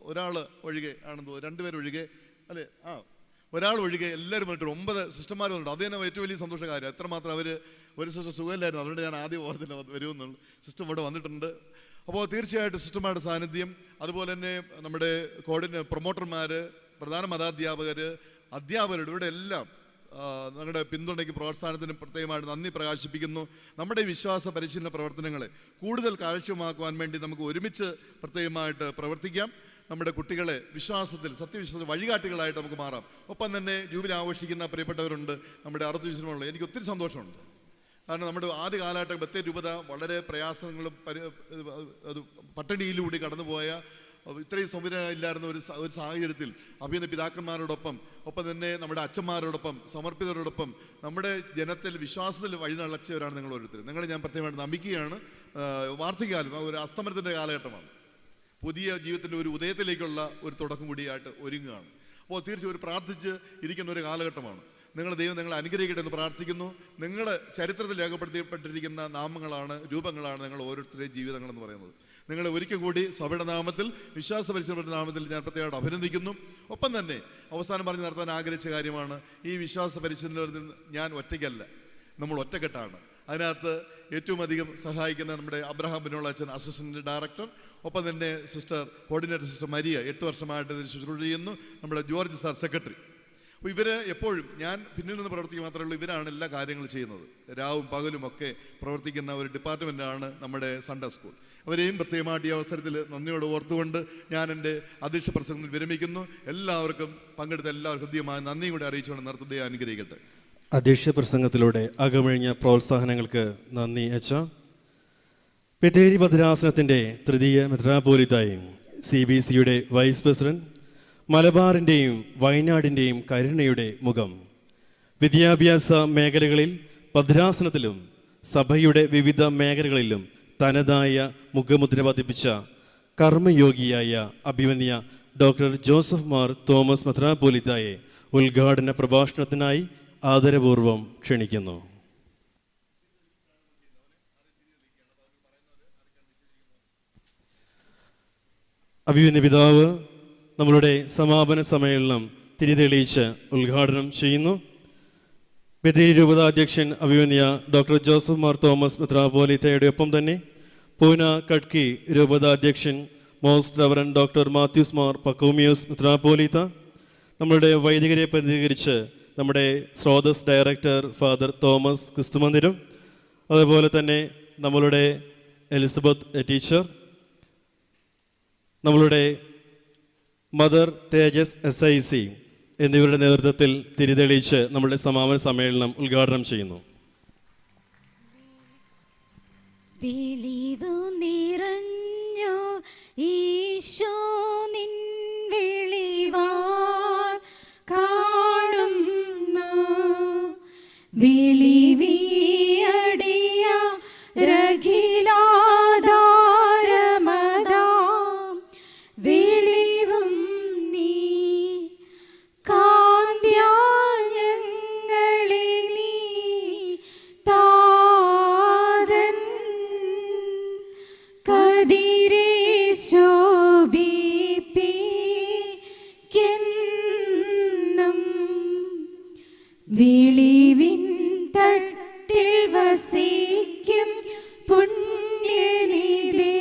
ഒരാൾ ഒഴികെ ആണെന്ന് 2 പേര് ഒഴികെ അല്ലേ, ഒരാൾ ഒഴികെ എല്ലാവരും വന്നിട്ടുണ്ട്. 9 സിസ്റ്റർമാർ വന്നിട്ടുണ്ട്. അത് തന്നെ ഏറ്റവും വലിയ സന്തോഷ കാര്യം. എത്രമാത്രം അവർ ഒരു സിസ്റ്റർ സുഖമില്ലായിരുന്നു, അതുകൊണ്ട് ഞാൻ ആദ്യം ഓർത്തില്ല വരുമെന്നുള്ളൂ. സിസ്റ്റർ ഇവിടെ വന്നിട്ടുണ്ട്. അപ്പോൾ തീർച്ചയായിട്ടും സിസ്റ്റർമാരുടെ സാന്നിധ്യം, അതുപോലെ തന്നെ നമ്മുടെ പ്രൊമോട്ടർമാർ, പ്രധാന മതാധ്യാപകർ, അധ്യാപകരുടെ ഇവിടെ എല്ലാം ഞങ്ങളുടെ പിന്തുണയ്ക്ക് പ്രോത്സാഹനത്തിനും പ്രത്യേകമായിട്ട് നന്ദി പ്രകാശിപ്പിക്കുന്നു. നമ്മുടെ വിശ്വാസ പരിശീലന പ്രവർത്തനങ്ങളെ കൂടുതൽ കാര്യക്ഷമമാക്കുവാൻ വേണ്ടി നമുക്ക് ഒരുമിച്ച് പ്രത്യേകമായിട്ട് പ്രവർത്തിക്കാം. നമ്മുടെ കുട്ടികളെ വിശ്വാസത്തിൽ സത്യവിശ്വാസത്തിൽ വഴികാട്ടികളായിട്ട് നമുക്ക് മാറാം. ഒപ്പം തന്നെ ജൂബിലി ആഘോഷിക്കുന്ന പ്രിയപ്പെട്ടവരുണ്ട്, നമ്മുടെ അറുപത്തിവിശ്വമുള്ള. എനിക്ക് ഒത്തിരി സന്തോഷമുണ്ട്. കാരണം നമ്മുടെ ആദ്യ കാലഘട്ടം ബത്തേരി രൂപത വളരെ പ്രയാസങ്ങളും പട്ടിണിയിലൂടെ കടന്നുപോയ, ഇത്രയും സൗകര്യം ഇല്ലായിരുന്ന ഒരു സാഹചര്യത്തിൽ അഭിനന്ദ പിതാക്കന്മാരോടൊപ്പം, ഒപ്പം തന്നെ നമ്മുടെ അച്ഛന്മാരോടൊപ്പം, സമർപ്പിതരോടൊപ്പം നമ്മുടെ ജനത്തിൽ വിശ്വാസത്തിൽ വഴിനടച്ചവരാണ് നിങ്ങൾ ഓരോരുത്തരും. നിങ്ങളെ ഞാൻ പ്രത്യേകമായിട്ട് നമിക്കുകയാണ്. വാർദ്ധക്യകാലം ഒരു അസ്തമനത്തിൻ്റെ കാലഘട്ടമാണ്. പുതിയ ജീവിതത്തിൻ്റെ ഒരു ഉദയത്തിലേക്കുള്ള ഒരു തുടക്കം കൂടിയായിട്ട് ഒരുങ്ങുകയാണ്. അപ്പോൾ തീർച്ചയായും ഒരു പ്രാർത്ഥിച്ച് ഇരിക്കുന്ന ഒരു കാലഘട്ടമാണ്. ദൈവം നിങ്ങളെ അനുഗ്രഹിക്കട്ടെ എന്ന് പ്രാർത്ഥിക്കുന്നു. നിങ്ങൾ ചരിത്രത്തിൽ രേഖപ്പെടുത്തിപ്പെട്ടിരിക്കുന്ന നാമങ്ങളാണ്, രൂപങ്ങളാണ് നിങ്ങൾ ഓരോരുത്തരുടെയും ജീവിതങ്ങളെന്ന് പറയുന്നത്. നിങ്ങളെ ഒരിക്കൽ കൂടി സഭയുടെ നാമത്തിൽ, വിശ്വാസ പരിശീലനത്തിന്റെ നാമത്തിൽ ഞാൻ പ്രത്യേകമായിട്ട് അഭിനന്ദിക്കുന്നു. ഒപ്പം തന്നെ അവസാനം പറഞ്ഞ് നടത്താൻ ആഗ്രഹിച്ച കാര്യമാണ്, ഈ വിശ്വാസ പരിശീലനത്തിൽ ഞാൻ ഒറ്റയ്ക്കല്ല, നമ്മൾ ഒറ്റക്കെട്ടാണ്. അതിനകത്ത് ഏറ്റവും അധികം സഹായിക്കുന്ന നമ്മുടെ അബ്രഹാം പുന്നോള അച്ഛൻ, അസിസ്റ്റന്റ് ഡയറക്ടർ, ഒപ്പം തന്നെ സിസ്റ്റർ കോർഡിനേറ്റർ സിസ്റ്റർ മരിയ 8 വർഷമായിട്ട് ഇതിൽ ശുശ്രൂഷ ചെയ്യുന്നു. നമ്മുടെ ജോർജ് സാർ സെക്രട്ടറി. അപ്പോൾ ഇവർ എപ്പോഴും, ഞാൻ പിന്നിൽ നിന്ന് പ്രവർത്തിക്കുക മാത്രമേ ഉള്ളൂ, ഇവരാണ് എല്ലാ കാര്യങ്ങളും ചെയ്യുന്നത്. രാവും പകലും ഒക്കെ പ്രവർത്തിക്കുന്ന ഒരു ഡിപ്പാർട്ട്മെൻറ്റാണ് നമ്മുടെ സൺഡേ സ്കൂൾ. അവരെയും പ്രത്യേകമായിട്ട് ഈ അവസരത്തിൽ നന്ദിയോട് ഓർത്തുകൊണ്ട് ഞാൻ എൻ്റെ അധ്യക്ഷ പ്രസംഗത്തിൽ വിരമിക്കുന്നു. എല്ലാവർക്കും പങ്കെടുത്ത എല്ലാവർക്കും ഹൃദ്യമായ നന്ദിയും കൂടി അറിയിച്ചുകൊണ്ട് നിർത്തുന്നതേ അനുഗ്രഹിക്കട്ടെ. അധ്യക്ഷ പ്രസംഗത്തിലൂടെ അകമഴിഞ്ഞ പ്രോത്സാഹനങ്ങൾക്ക് നന്ദി അച്ഛ. ബത്തേരി ഭദ്രാസനത്തിൻ്റെ തൃതീയ മെത്രാപ്പോലീത്തായും CBCയുടെ വൈസ് പ്രസിഡന്റ്, മലബാറിൻ്റെയും വയനാടിൻ്റെയും കരുണയുടെ മുഖം, വിദ്യാഭ്യാസ മേഖലകളിൽ ഭദ്രാസനത്തിലും സഭയുടെ വിവിധ മേഖലകളിലും തനതായ മുഖമുദ്ര പതിപ്പിച്ച കർമ്മയോഗിയായ അഭിമന്യ ഡോക്ടർ ജോസഫ് മാർ തോമസ് മെത്രാപ്പോലീത്തായെ ഉദ്ഘാടന പ്രഭാഷണത്തിനായി ആദരപൂർവ്വം ക്ഷണിക്കുന്നു. അഭിമന്യ പിതാവ് നമ്മളുടെ സമാപന സമ്മേളനം തിരിതെളിയിച്ച് ഉദ്ഘാടനം ചെയ്യുന്നു. ബത്തേരി രൂപത അധ്യക്ഷൻ അഭിമന്യ ഡോക്ടർ ജോസഫ് മാർ തോമസ് മെത്രാപ്പോലീത്തയുടെ ഒപ്പം തന്നെ പൂന കട്കി രൂപത അധ്യക്ഷൻ most reverend doctor Mathews Mar Pachomios മെത്രാപ്പോലീത്ത, നമ്മളുടെ വൈദികരെ പ്രതിനിധീകരിച്ച് നമ്മുടെ സ്രോതസ് ഡയറക്ടർ ഫാദർ തോമസ് ക്രിസ്തുമന്ദിരം, അതുപോലെ തന്നെ നമ്മളുടെ എലിസബത്ത് ടീച്ചർ, നമ്മളുടെ മദർ തേജസ് SIC എന്നിവരുടെ നേതൃത്വത്തിൽ തിരിതെളിയിച്ച് നമ്മുടെ സമാപന സമ്മേളനം ഉദ്ഘാടനം ചെയ്യുന്നു. വെളിവു നിറഞ്ഞോ ഈശോ നിൻ വെളിവാൽ കാണുന്നു, വെളിവിയടിയ രഖിലാധാരമതാം വെളിവും നീ കാന്ത്യങ്ങളെ നീ താതൻ കതിരെ ശോഭിപ്പിക്കെന്നും വെളിവിൻ തട്ടിൽ വസിക്കും പുണ്യനിധേ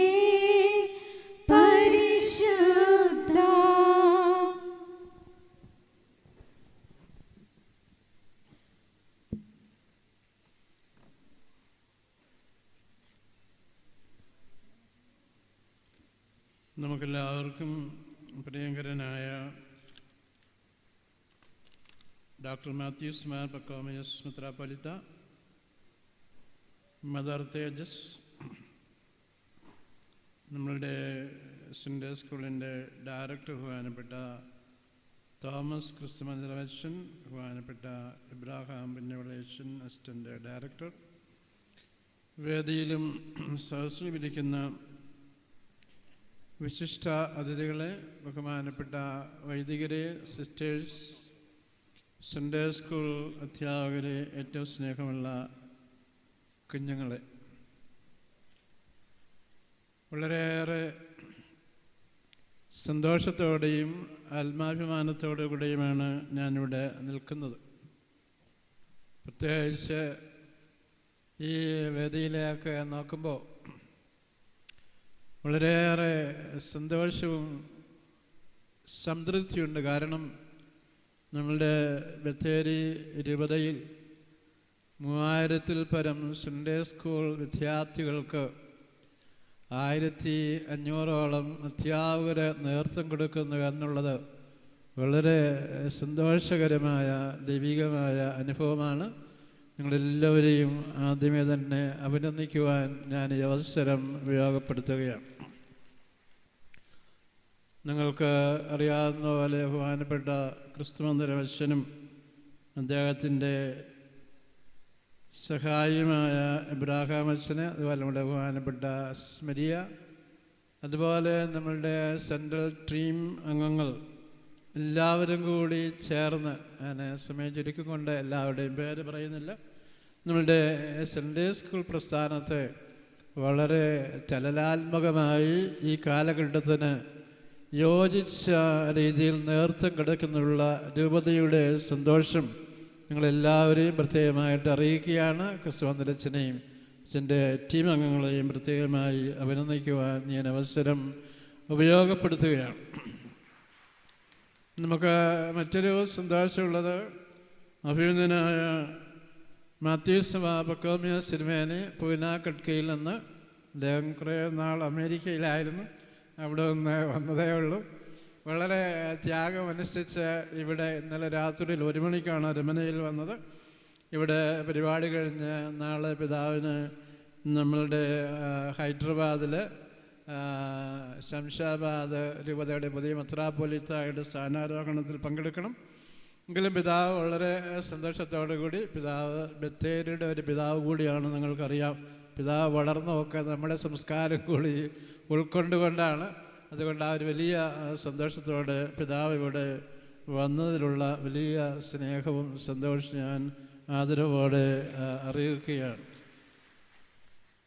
പരിശുദ്ധ. നമുക്കെല്ലാവർക്കും പ്രിയങ്കരനായ ഡോക്ടർ മാത്യൂസ് മാർ പക്കോമിയസ് മെത്രാപ്പൊലീത്ത, മദർ തേജസ്, നമ്മളുടെ സൺഡേ സ്കൂളിൻ്റെ ഡയറക്ടർ ബഹുമാനപ്പെട്ട തോമസ് ക്രിസ്തുമന്ത്രവച്ചൻ, ബഹുമാനപ്പെട്ട ഇബ്രാഹാം പിന്നവളേച്ചൻ, അസിസ്റ്റൻ്റ് ഡയറക്ടർ, വേദിയിലും സദസ്സിലും ഇരിക്കുന്ന വിശിഷ്ട അതിഥികളെ, ബഹുമാനപ്പെട്ട വൈദികരെ, സിസ്റ്റേഴ്സ്, സൺഡേ സ്കൂൾ അധ്യാപകരെ, ഏറ്റവും സ്നേഹമുള്ള കുഞ്ഞുങ്ങളെ, വളരെയേറെ സന്തോഷത്തോടെയും ആത്മാഭിമാനത്തോടു കൂടിയുമാണ് ഞാനിവിടെ നിൽക്കുന്നത്. പ്രത്യേകിച്ച് ഈ വേദിയിലേക്ക് നോക്കുമ്പോൾ വളരെയേറെ സന്തോഷവും സംതൃപ്തിയുണ്ട്. കാരണം നമ്മളുടെ ബത്തേരി രൂപതയിൽ 3000-ൽ പരം സൺഡേ സ്കൂൾ വിദ്യാർത്ഥികൾക്ക് 1500ഓളം അധ്യാപകരെ നേതൃത്വം കൊടുക്കുന്നു എന്നുള്ളത് വളരെ സന്തോഷകരമായ ദൈവികമായ അനുഭവമാണ്. നിങ്ങളെല്ലാവരെയും ആദ്യമേ തന്നെ അഭിനന്ദിക്കുവാൻ ഞാൻ ഈ അവസരം ഉപയോഗപ്പെടുത്തുകയാണ്. നിങ്ങൾക്ക് അറിയാവുന്ന പോലെ ബഹുമാനപ്പെട്ട ക്രിസ്തുമന്ത്രവച്ചനും അദ്ദേഹത്തിൻ്റെ സഹായിയുമായ ഇബ്രാഹാം അച്ഛന്, അതുപോലെ നമ്മുടെ ബഹുമാനപ്പെട്ട മരിയ, അതുപോലെ നമ്മളുടെ സെൻട്രൽ ടീം അംഗങ്ങൾ എല്ലാവരും കൂടി ചേർന്ന്, ഞാൻ സമയം ചുരുക്കിക്കൊണ്ട് എല്ലാവരുടെയും പേര് പറയുന്നില്ല, നമ്മളുടെ സൺഡേ സ്കൂൾ പ്രസ്ഥാനത്തെ വളരെ ചലനാത്മകമായി ഈ കാലഘട്ടത്തിന് യോജിച്ച രീതിയിൽ നേതൃത്വം കൊടുക്കുന്നുള്ള രൂപതയുടെ സന്തോഷം നിങ്ങളെല്ലാവരെയും പ്രത്യേകമായിട്ട് അറിയിക്കുകയാണ്. ക്രിസ്തുവന്ത്രച്ചനെയും അച്ഛൻ്റെ ടീം അംഗങ്ങളെയും പ്രത്യേകമായി അഭിനന്ദിക്കുവാൻ ഞാൻ അവസരം ഉപയോഗപ്പെടുത്തുകയാണ്. നമുക്ക് മറ്റൊരു സന്തോഷമുള്ളത് അഭിനന്ദനായ മാത്യൂസ് പക്കോമിയ സിനിമേനെ പൂനാക്കട്കയിൽ നിന്ന്, അദ്ദേഹം കുറേ നാൾ അമേരിക്കയിലായിരുന്നു, അവിടെ നിന്ന് വന്നതേ ഉള്ളൂ. വളരെ ത്യാഗം അനുഷ്ഠിച്ച് ഇവിടെ ഇന്നലെ രാത്രിയിൽ 1 മണിക്കാണ് രമനയിൽ വന്നത്. ഇവിടെ പരിപാടി കഴിഞ്ഞ് നാളെ പിതാവിന് നമ്മളുടെ ഹൈദരാബാദിൽ ശംഷാബാദ് രൂപതയുടെ പുതിയ മെത്രാപ്പൊലീത്തായുടെ സ്ഥാനാരോഹണത്തിൽ പങ്കെടുക്കണം. എങ്കിലും പിതാവ് വളരെ സന്തോഷത്തോടു കൂടി, പിതാവ് ബത്തേരിയുടെ ഒരു പിതാവ് കൂടിയാണ്, നിങ്ങൾക്കറിയാം. പിതാവ് വളർന്നൊക്കെ നമ്മുടെ സംസ്കാരം കൂടി ഉൾക്കൊണ്ടുകൊണ്ടാണ്. അതുകൊണ്ട് ആ ഒരു വലിയ സന്തോഷത്തോടെ പിതാവ് ഇവിടെ വന്നതിലുള്ള വലിയ സ്നേഹവും സന്തോഷവും ഞാൻ ആദരവോടെ അറിയിക്കുകയാണ്.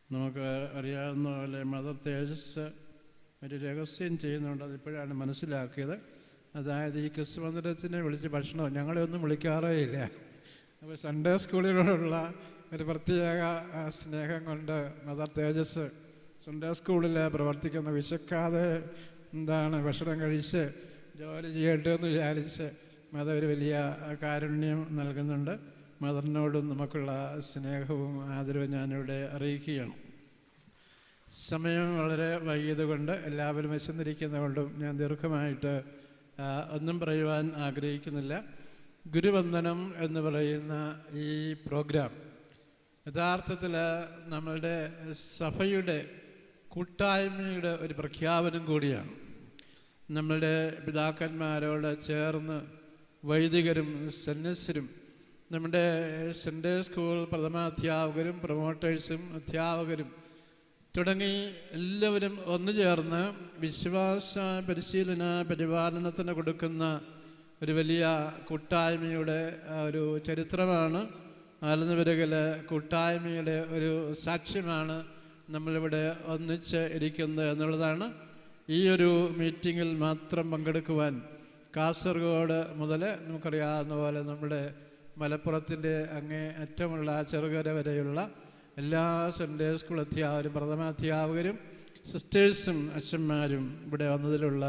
നമുക്ക് അറിയാവുന്ന പോലെ മദർ തേജസ് ഒരു രഹസ്യം ചെയ്യുന്നുണ്ട്, അതിപ്പോഴാണ് മനസ്സിലാക്കിയത്. അതായത് ഈ ക്രിസ്തുമന്ദിരത്തിനെ വിളിച്ച് ഭക്ഷണം ഞങ്ങളെ ഒന്നും വിളിക്കാറേ ഇല്ല. അപ്പോൾ സൺഡേ സ്കൂളിനോടുള്ള ഒരു പ്രത്യേക സ്നേഹം കൊണ്ട് മദർ തേജസ് സൺഡേ സ്കൂളിൽ പ്രവർത്തിക്കുന്ന, വിശക്കാതെ ഭക്ഷണം കഴിച്ച് ജോലി ചെയ്യട്ടെ എന്ന് വിചാരിച്ച് മദർ ഒരു വലിയ കാരുണ്യം നൽകുന്നുണ്ട്. മദറിനോടും നമുക്കുള്ള സ്നേഹവും ആദരവും ഞാനിവിടെ അറിയിക്കുകയാണ്. സമയം വളരെ വൈകിയതുകൊണ്ട് എല്ലാവരും വിശന്നിരിക്കുന്നതുകൊണ്ടും ഞാൻ ദീർഘമായിട്ട് ഒന്നും പറയുവാൻ ആഗ്രഹിക്കുന്നില്ല. ഗുരുവന്ദനം എന്ന് പറയുന്ന ഈ പ്രോഗ്രാം യഥാർത്ഥത്തിൽ നമ്മളുടെ സഭയുടെ കൂട്ടായ്മയുടെ ഒരു പ്രഖ്യാപനം കൂടിയാണ്. നമ്മളുടെ പിതാക്കന്മാരോട് ചേർന്ന് വൈദികരും സന്യസ്തരും നമ്മുടെ സൺഡേ സ്കൂൾ പ്രഥമാധ്യാപകരും പ്രൊമോട്ടേഴ്സും അധ്യാപകരും തുടങ്ങി എല്ലാവരും ഒന്നു ചേർന്ന് വിശ്വാസ പരിശീലന പരിപാലനത്തിന് കൊടുക്കുന്ന ഒരു വലിയ കൂട്ടായ്മയുടെ ഒരു ചരിത്രമാണ്. ആലന്നുപുരകിൽ കൂട്ടായ്മയുടെ ഒരു സാക്ഷ്യമാണ് നമ്മളിവിടെ ഒന്നിച്ച് ഇരിക്കുന്നത് എന്നുള്ളതാണ്. ഈ ഒരു മീറ്റിങ്ങിൽ മാത്രം പങ്കെടുക്കുവാൻ കാസർഗോഡ് മുതൽ നമുക്കറിയാവുന്ന പോലെ നമ്മുടെ മലപ്പുറത്തിൻ്റെ അങ്ങേ അറ്റമുള്ള ചെറുകര വരെയുള്ള എല്ലാ സൺഡേ സ്കൂൾ അധ്യാപകരും പ്രഥമാധ്യാപകരും സിസ്റ്റേഴ്സും അച്ഛന്മാരും ഇവിടെ വന്നതിലുള്ള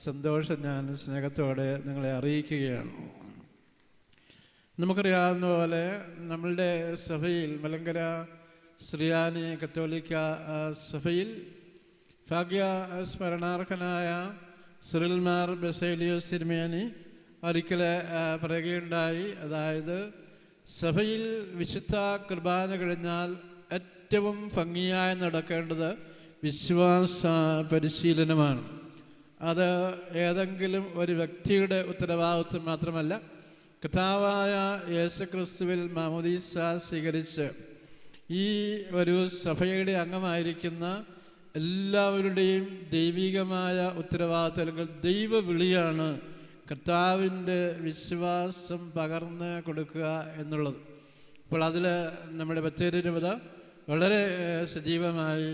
സന്തോഷം ഞാൻ സ്നേഹത്തോടെ നിങ്ങളെ അറിയിക്കുകയാണ്. നമുക്കറിയാവുന്ന പോലെ നമ്മളുടെ സഭയിൽ മലങ്കര ശ്രീയാനി കത്തോലിക്ക സഭയിൽ ഭാഗ്യ സ്മരണാർഹനായ സിറിൽമാർ ബസേലിയോസ് തിരുമേനി ഒരിക്കൽ പറയുകയുണ്ടായി. അതായത് സഭയിൽ വിശുദ്ധ കുർബാന കഴിഞ്ഞാൽ ഏറ്റവും ഭംഗിയായി നടക്കേണ്ടത് വിശ്വാസ പരിശീലനമാണ്. അത് ഏതെങ്കിലും ഒരു വ്യക്തിയുടെ ഉത്തരവാദിത്വം മാത്രമല്ല, കർത്താവായ യേശുക്രിസ്തുവിൽ മാമോദീസ സ്വീകരിച്ച് ഈ ഒരു സഭയുടെ അംഗമായിരിക്കുന്ന എല്ലാവരുടെയും ദൈവികമായ ഉത്തരവാദിത്വം അല്ലെങ്കിൽ ദൈവവിളിയാണ് കർത്താവിൻ്റെ വിശ്വാസം പകർന്ന് കൊടുക്കുക എന്നുള്ളത്. അപ്പോൾ അതിൽ നമ്മുടെ ബത്തേരി രൂപത വളരെ സജീവമായി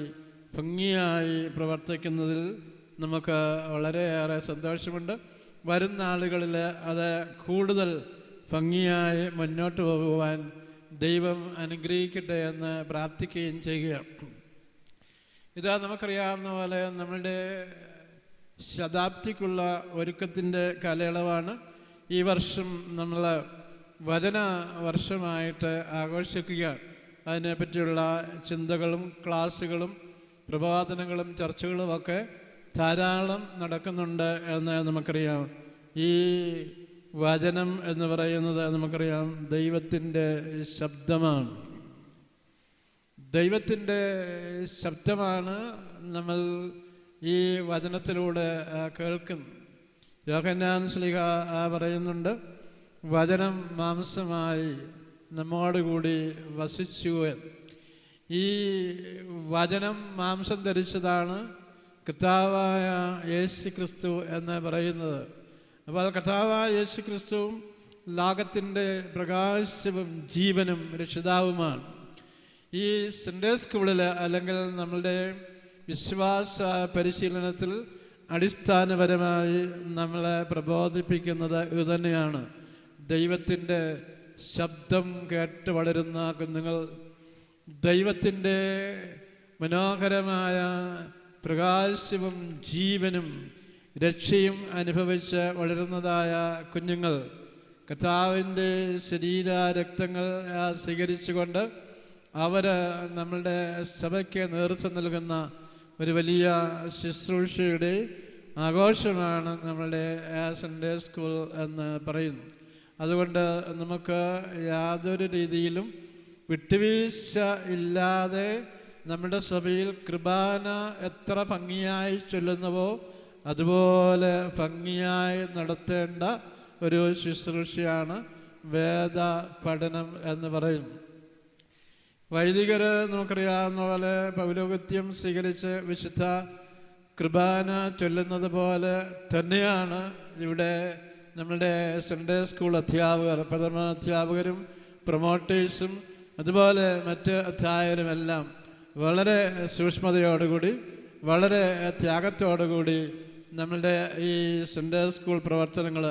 ഭംഗിയായി പ്രവർത്തിക്കുന്നതിൽ നമുക്ക് വളരെയേറെ സന്തോഷമുണ്ട്. വരുന്ന നാളുകളിൽ അത് കൂടുതൽ ഭംഗിയായി മുന്നോട്ട് പോകുവാൻ ദൈവം അനുഗ്രഹിക്കട്ടെ എന്ന് പ്രാർത്ഥിക്കുകയും ചെയ്യുകയാണ്. ഇതാ നമുക്കറിയാവുന്ന പോലെ നമ്മളുടെ ശതാബ്ദിക്കുള്ള ഒരുക്കത്തിൻ്റെ കാലയളവാണ്. ഈ വർഷം നമ്മൾ വചന വർഷമായിട്ട് ആഘോഷിക്കുകയാണ്. അതിനെപ്പറ്റിയുള്ള ചിന്തകളും ക്ലാസ്സുകളും പ്രബോധനങ്ങളും ചർച്ചകളുമൊക്കെ ധാരാളം നടക്കുന്നുണ്ട് എന്ന് നമുക്കറിയാം. ഈ വചനം എന്ന് പറയുന്നത് നമുക്കറിയാം ദൈവത്തിൻ്റെ ശബ്ദമാണ്. ദൈവത്തിൻ്റെ ശബ്ദമാണ് നമ്മൾ ഈ വചനത്തിലൂടെ കേൾക്കുന്നത്. യോഹന്നാൻ ശ്ലീഹ പറയുന്നുണ്ട്, വചനം മാംസമായി നമ്മോടുകൂടി വസിച്ചു. ഈ വചനം മാംസം ധരിച്ചതാണ് കർത്താവായ യേശു ക്രിസ്തു എന്ന് പറയുന്നത്. അപ്പോൾ കർത്താവായ യേശു ക്രിസ്തുവും ലോകത്തിൻ്റെ പ്രകാശവും ജീവനും രക്ഷിതാവുമാണ്. ഈ സൺഡേ സ്കൂളിൽ അല്ലെങ്കിൽ നമ്മളുടെ വിശ്വാസ പരിശീലനത്തിൽ അടിസ്ഥാനപരമായി നമ്മളെ പ്രബോധിപ്പിക്കുന്നത് ഇതുതന്നെയാണ്. ദൈവത്തിൻ്റെ ശബ്ദം കേട്ട് വളരുന്ന കുഞ്ഞുങ്ങൾ ദൈവത്തിൻ്റെ മനോഹരമായ പ്രകാശവും ജീവനും രക്ഷയും അനുഭവിച്ച് വളരുന്നതായ കുഞ്ഞുങ്ങൾ കർത്താവിൻ്റെ ശരീര രക്തങ്ങൾ സ്വീകരിച്ചുകൊണ്ട് അവർ നമ്മളുടെ സഭയ്ക്ക് നേതൃത്വം നൽകുന്ന ഒരു വലിയ ശുശ്രൂഷയുടെ ആഘോഷമാണ് നമ്മളുടെ സൺഡേ സ്കൂൾ എന്ന് പറയുന്നു. അതുകൊണ്ട് നമുക്ക് യാതൊരു രീതിയിലും വിട്ടുവീഴ്ച ഇല്ലാതെ നമ്മുടെ സഭയിൽ കൃപാന എത്ര ഭംഗിയായി ചൊല്ലുന്നുവോ അതുപോലെ ഭംഗിയായി നടത്തേണ്ട ഒരു ശുശ്രൂഷയാണ് വേദ പഠനം എന്ന് പറയുന്നു. വൈദികർ നമുക്കറിയാവുന്ന പോലെ പൗരോഹിത്യം സ്വീകരിച്ച് വിശുദ്ധ കൃപാന ചൊല്ലുന്നത് പോലെ തന്നെയാണ് ഇവിടെ നമ്മളുടെ സൺഡേ സ്കൂൾ അധ്യാപകർ, പ്രഥമ അധ്യാപകരും പ്രൊമോട്ടേഴ്സും അതുപോലെ മറ്റ് അധ്യാപകരുമെല്ലാം വളരെ സൂക്ഷ്മതയോടുകൂടി വളരെ ത്യാഗത്തോടുകൂടി നമ്മളുടെ ഈ സൺഡേ സ്കൂൾ പ്രവർത്തനങ്ങൾ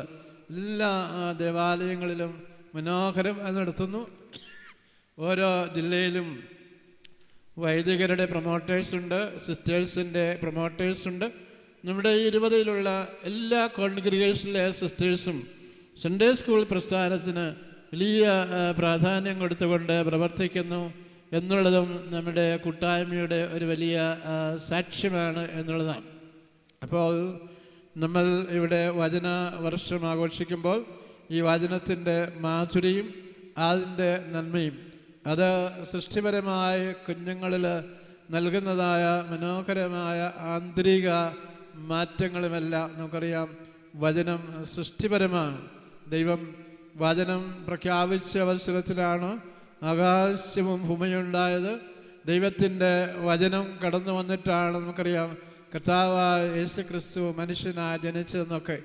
എല്ലാ ദേവാലയങ്ങളിലും മനോഹരം നടത്തുന്നു. ഓരോ ജില്ലയിലും വൈദികരുടെ പ്രൊമോട്ടേഴ്സുണ്ട്, സിസ്റ്റേഴ്സിൻ്റെ പ്രൊമോട്ടേഴ്സുണ്ട്. നമ്മുടെ ഈ രൂപതയിലുള്ള എല്ലാ കോൺഗ്രിഗേഷനിലെ സിസ്റ്റേഴ്സും സൺഡേ സ്കൂൾ പ്രസ്ഥാനത്തിന് വലിയ പ്രാധാന്യം കൊടുത്തുകൊണ്ട് പ്രവർത്തിക്കുന്നു എന്നുള്ളതും നമ്മുടെ കൂട്ടായ്മയുടെ ഒരു വലിയ സാക്ഷ്യമാണ് എന്നുള്ളതാണ്. അപ്പോൾ നമ്മൾ ഇവിടെ വചന വർഷം ആഘോഷിക്കുമ്പോൾ ഈ വചനത്തിൻ്റെ മാധുരിയും അതിൻ്റെ നന്മയും അത് സൃഷ്ടിപരമായ കുഞ്ഞുങ്ങളിൽ നൽകുന്നതായ മനോഹരമായ ആന്തരിക മാറ്റങ്ങളുമെല്ലാം നമുക്കറിയാം. വചനം സൃഷ്ടിപരമാണ്. ദൈവം വചനം പ്രഖ്യാപിച്ച അവസരത്തിലാണ് ആകാശവും ഭൂമിയുണ്ടായത്. ദൈവത്തിൻ്റെ വചനം കടന്നു വന്നിട്ടാണ് നമുക്കറിയാം കർത്താവായ യേശു ക്രിസ്തു മനുഷ്യനായി ജനിച്ചതെന്നൊക്കെ.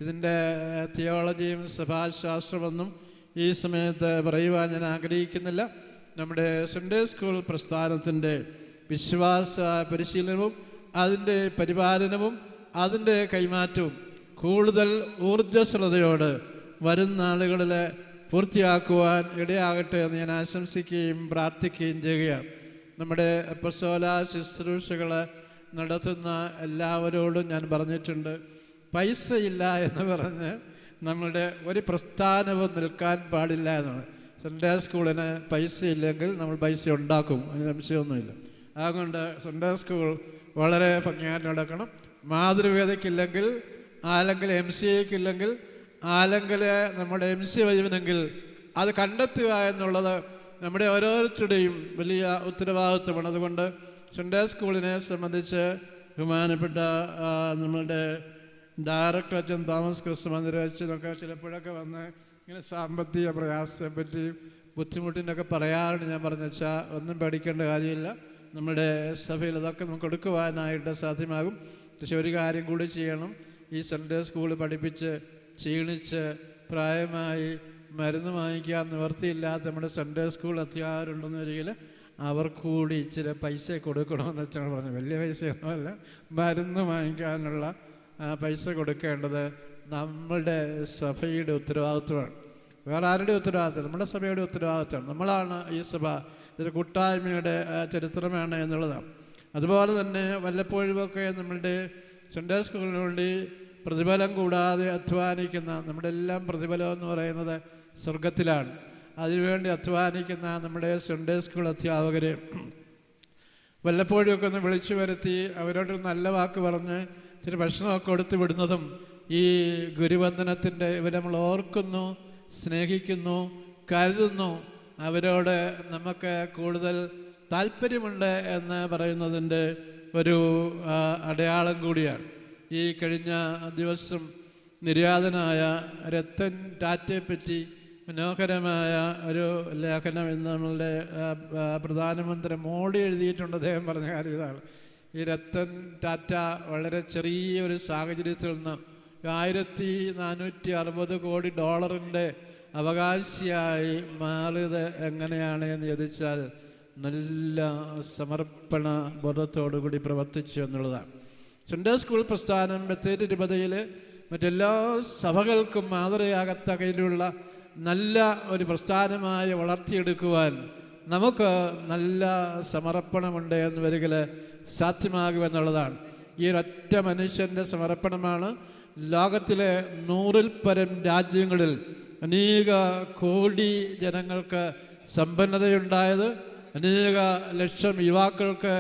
ഇതിൻ്റെ തിയോളജിയും സഭാശാസ്ത്രമൊന്നും ഈ സമയത്ത് പറയുവാൻ ഞാൻ ആഗ്രഹിക്കുന്നില്ല. നമ്മുടെ സൺഡേ സ്കൂൾ പ്രസ്ഥാനത്തിൻ്റെ വിശ്വാസ പരിശീലനവും അതിൻ്റെ പരിപാലനവും അതിൻ്റെ കൈമാറ്റവും കൂടുതൽ ഊർജ്ജസ്വലതയോട് വരും നാളുകളിൽ പൂർത്തിയാക്കുവാൻ ഇടയാകട്ടെ എന്ന് ഞാൻ ആശംസിക്കുകയും പ്രാർത്ഥിക്കുകയും ചെയ്യുകയാണ്. നമ്മുടെ അപ്പസ്തോല ശുശ്രൂഷകൾ നടത്തുന്ന എല്ലാവരോടും ഞാൻ പറഞ്ഞിട്ടുണ്ട്, പൈസയില്ല എന്ന് പറഞ്ഞ് നമ്മളുടെ ഒരു പ്രസ്ഥാനവും നിൽക്കാൻ പാടില്ല എന്നാണ്. സൺഡേ സ്കൂളിന് പൈസ ഇല്ലെങ്കിൽ നമ്മൾ പൈസ ഉണ്ടാക്കും, അതിന് സംശയമൊന്നുമില്ല. അതുകൊണ്ട് സൺഡേ സ്കൂൾ വളരെ ഭംഗിയായിട്ട് നടക്കണം. മാതൃവേദയ്ക്കില്ലെങ്കിൽ, അല്ലെങ്കിൽ MCAയ്ക്കില്ലെങ്കിൽ, അല്ലെങ്കിൽ നമ്മുടെ MC വൈവനെങ്കിൽ അത് കണ്ടെത്തുക എന്നുള്ളത് നമ്മുടെ ഓരോരുത്തരുടെയും വലിയ ഉത്തരവാദിത്വമാണ്. അതുകൊണ്ട് സൺഡേ സ്കൂളിനെ സംബന്ധിച്ച് ബഹുമാനപ്പെട്ട നമ്മളുടെ ഡയറക്ടർ അച്ഛൻ തോമസ് ക്രിസ്തുമന്ദിര അച്ഛനൊക്കെ ചിലപ്പോഴൊക്കെ വന്ന് ഇങ്ങനെ സാമ്പത്തിക പ്രയാസത്തെപ്പറ്റി ബുദ്ധിമുട്ടിനൊക്കെ പറയാറുണ്ട്. ഞാൻ പറഞ്ഞാൽ ഒന്നും പേടിക്കേണ്ട കാര്യമില്ല, നമ്മുടെ സഭയിൽ അതൊക്കെ നമുക്ക് എടുക്കുവാനായിട്ട് സാധ്യമാകും. പക്ഷെ ഒരു കാര്യം കൂടി ചെയ്യണം, ഈ സൺഡേ സ്കൂൾ പഠിപ്പിച്ച് ക്ഷീണിച്ച് പ്രായമായി മരുന്ന് വാങ്ങിക്കാൻ നിവർത്തിയില്ലാത്ത നമ്മുടെ സൺഡേ സ്കൂൾ അധ്യാപകരുണ്ടെന്ന് വരികിൽ അവർക്ക് കൂടി ഇച്ചിരി പൈസ കൊടുക്കണമെന്ന് വെച്ചാൽ പറഞ്ഞു. വലിയ പൈസയൊന്നുമല്ല, മരുന്ന് വാങ്ങിക്കാനുള്ള പൈസ കൊടുക്കേണ്ടത് നമ്മളുടെ സഭയുടെ ഉത്തരവാദിത്വമാണ്. വേറെ ആരുടെ ഉത്തരവാദിത്വം? നമ്മുടെ സഭയുടെ ഉത്തരവാദിത്വമാണ്. നമ്മളാണ് ഈ സഭ, ഇതൊരു കൂട്ടായ്മയുടെ ചരിത്രമാണ് എന്നുള്ളതാണ്. അതുപോലെ തന്നെ വല്ലപ്പോഴുമൊക്കെ നമ്മളുടെ സൺഡേ സ്കൂളിന് വേണ്ടി പ്രതിഫലം കൂടാതെ അധ്വാനിക്കുന്ന, നമ്മുടെ എല്ലാം പ്രതിഫലം എന്ന് പറയുന്നത് സ്വർഗത്തിലാണ്. അതിനുവേണ്ടി അധ്വാനിക്കുന്ന നമ്മുടെ സൺഡേ സ്കൂൾ അധ്യാപകരെ വല്ലപ്പോഴുമൊക്കെ ഒന്ന് വിളിച്ചു വരുത്തി അവരോടൊരു നല്ല വാക്ക് പറഞ്ഞ് ഇച്ചിരി ഭക്ഷണമൊക്കെ കൊടുത്തു വിടുന്നതും ഈ ഗുരുവന്ദനത്തിൻ്റെ ഇവരെ നമ്മൾ ഓർക്കുന്നു, സ്നേഹിക്കുന്നു, കരുതുന്നു, അവരോട് നമുക്ക് കൂടുതൽ താല്പര്യമുണ്ട് എന്ന് പറയുന്നതിൻ്റെ ഒരു അടയാളം കൂടിയാണ്. ഈ കഴിഞ്ഞ ദിവസം നിര്യാതനായ രത്തൻ ടാറ്റയെപ്പറ്റി മനോഹരമായ ഒരു ലേഖനം ഇന്ന് നമ്മളുടെ പ്രധാനമന്ത്രി മോഡി എഴുതിയിട്ടുണ്ട്. അദ്ദേഹം പറഞ്ഞ കാര്യം ഇതാണ്. ഈ രത്തൻ ടാറ്റ വളരെ ചെറിയൊരു സാഹചര്യത്തിൽ നിന്ന് $1460 കോടി അവകാശിയായി മാറിയത് എങ്ങനെയാണ് എന്ന് ചോദിച്ചാൽ നല്ല സമർപ്പണ ബോധത്തോടുകൂടി പ്രവർത്തിച്ചു എന്നുള്ളതാണ്. സൺഡേ സ്കൂൾ പ്രസ്ഥാനം ബത്തേരി രൂപതയിൽ മറ്റെല്ലാ സഭകൾക്കും മാതൃകയാകത്തകയിലുള്ള നല്ല ഒരു പ്രസ്ഥാനമായി വളർത്തിയെടുക്കുവാൻ നമുക്ക് നല്ല സമർപ്പണമുണ്ട് എന്ന് വരികിൽ സാധ്യമാകുമെന്നുള്ളതാണ്. ഈ ഒരൊറ്റ മനുഷ്യൻ്റെ സമർപ്പണമാണ് ലോകത്തിലെ 100-ൽ പരം രാജ്യങ്ങളിൽ അനേക കോടി ജനങ്ങൾക്ക് സമ്പന്നതയുണ്ടായത്, അനേക ലക്ഷം യുവാക്കൾക്ക്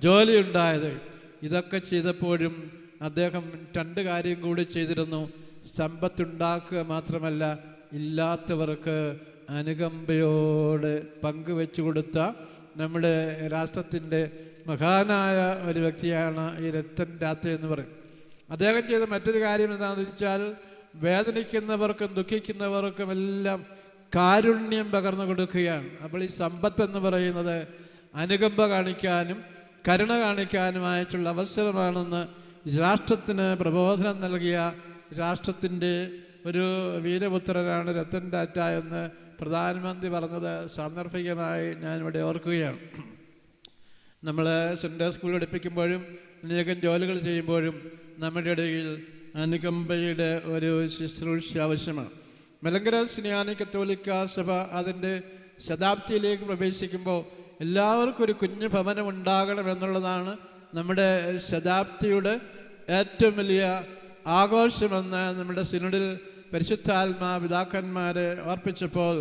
ജോലിയുണ്ടായത്. ഇതൊക്കെ ചെയ്തപ്പോഴും അദ്ദേഹം 2 കാര്യം കൂടി ചെയ്തിരുന്നു. സമ്പത്തുണ്ടാക്കുക മാത്രമല്ല, ഇല്ലാത്തവർക്ക് അനുകമ്പയോടെ പങ്കുവെച്ചു കൊടുത്ത നമ്മുടെ രാഷ്ട്രത്തിൻ്റെ മഹാനായ ഒരു വ്യക്തിയാണ് ഈ രത്തൻ ടാറ്റ എന്ന് പറയും. അദ്ദേഹം ചെയ്ത മറ്റൊരു കാര്യം എന്താണെന്ന് വെച്ചാൽ വേദനിക്കുന്നവർക്കും ദുഃഖിക്കുന്നവർക്കും എല്ലാം കാരുണ്യം പകർന്നു കൊടുക്കുകയാണ്. അപ്പോൾ ഈ സമ്പത്തെന്ന് പറയുന്നത് അനുകമ്പ കാണിക്കാനും കരുണ കാണിക്കാനുമായിട്ടുള്ള അവസരമാണെന്ന് രാഷ്ട്രത്തിന് പ്രബോധനം നൽകിയ രാഷ്ട്രത്തിൻ്റെ ഒരു വീരപുത്രനാണ് രത്തൻ ടാറ്റ എന്ന് പ്രധാനമന്ത്രി പറഞ്ഞത് സാന്ദർഭികമായി ഞാനിവിടെ ഓർക്കുകയാണ്. നമ്മൾ സൺഡേ സ്കൂൾ പഠിപ്പിക്കുമ്പോഴും അനേകം ജോലികൾ ചെയ്യുമ്പോഴും നമ്മുടെ ഇടയിൽ അനുകമ്പയുടെ ഒരു ശുശ്രൂഷ ആവശ്യമാണ്. മലങ്കര സുറിയാനി കത്തോലിക്ക സഭ അതിൻ്റെ ശതാബ്ദിയിലേക്ക് പ്രവേശിക്കുമ്പോൾ എല്ലാവർക്കും ഒരു കുഞ്ഞു ഭവനം ഉണ്ടാകണമെന്നുള്ളതാണ് നമ്മുടെ ശതാബ്ദിയുടെ ഏറ്റവും വലിയ ആഘോഷമെന്ന് നമ്മുടെ സിനഡിൽ പരിശുദ്ധാത്മാ പിതാക്കന്മാരെ ഓർപ്പിച്ചപ്പോൾ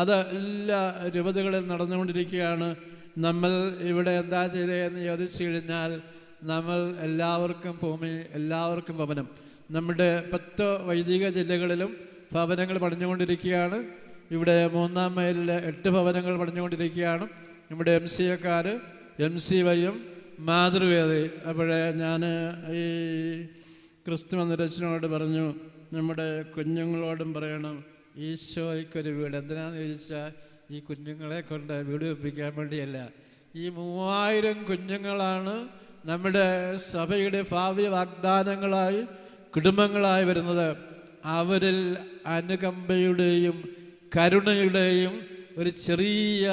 അത് എല്ലാ രൂപതകളിൽ നടന്നുകൊണ്ടിരിക്കുകയാണ്. നമ്മൾ ഇവിടെ എന്താ ചെയ്തതെന്ന് ചോദിച്ചു കഴിഞ്ഞാൽ നമ്മൾ എല്ലാവർക്കും ഭൂമി, എല്ലാവർക്കും ഭവനം. നമ്മുടെ 10 വൈദിക ജില്ലകളിലും ഭവനങ്ങൾ പണിഞ്ഞുകൊണ്ടിരിക്കുകയാണ്. ഇവിടെ 3-ാം മൈലിൽ 8 ഭവനങ്ങൾ പണിഞ്ഞുകൊണ്ടിരിക്കുകയാണ്. നമ്മുടെ MCAക്കാർ, MCYയും മാതൃവേദി. അപ്പോഴേ ഞാൻ ഈ ക്രിസ്തുമന്ദിരച്ചനോട് പറഞ്ഞു, നമ്മുടെ കുഞ്ഞുങ്ങളോടും പറയണം ഈശോയ്ക്കൊരു വീട്. എന്തിനാന്ന് ചോദിച്ചാൽ ഈ കുഞ്ഞുങ്ങളെ കൊണ്ട് വീട് വെപ്പിക്കാൻ വേണ്ടിയല്ല. ഈ 3000 കുഞ്ഞുങ്ങളാണ് നമ്മുടെ സഭയുടെ ഭാവി വാഗ്ദാനങ്ങളായി കുടുംബങ്ങളായി വരുന്നത്. അവരിൽ അനുകമ്പയുടെയും കരുണയുടെയും ഒരു ചെറിയ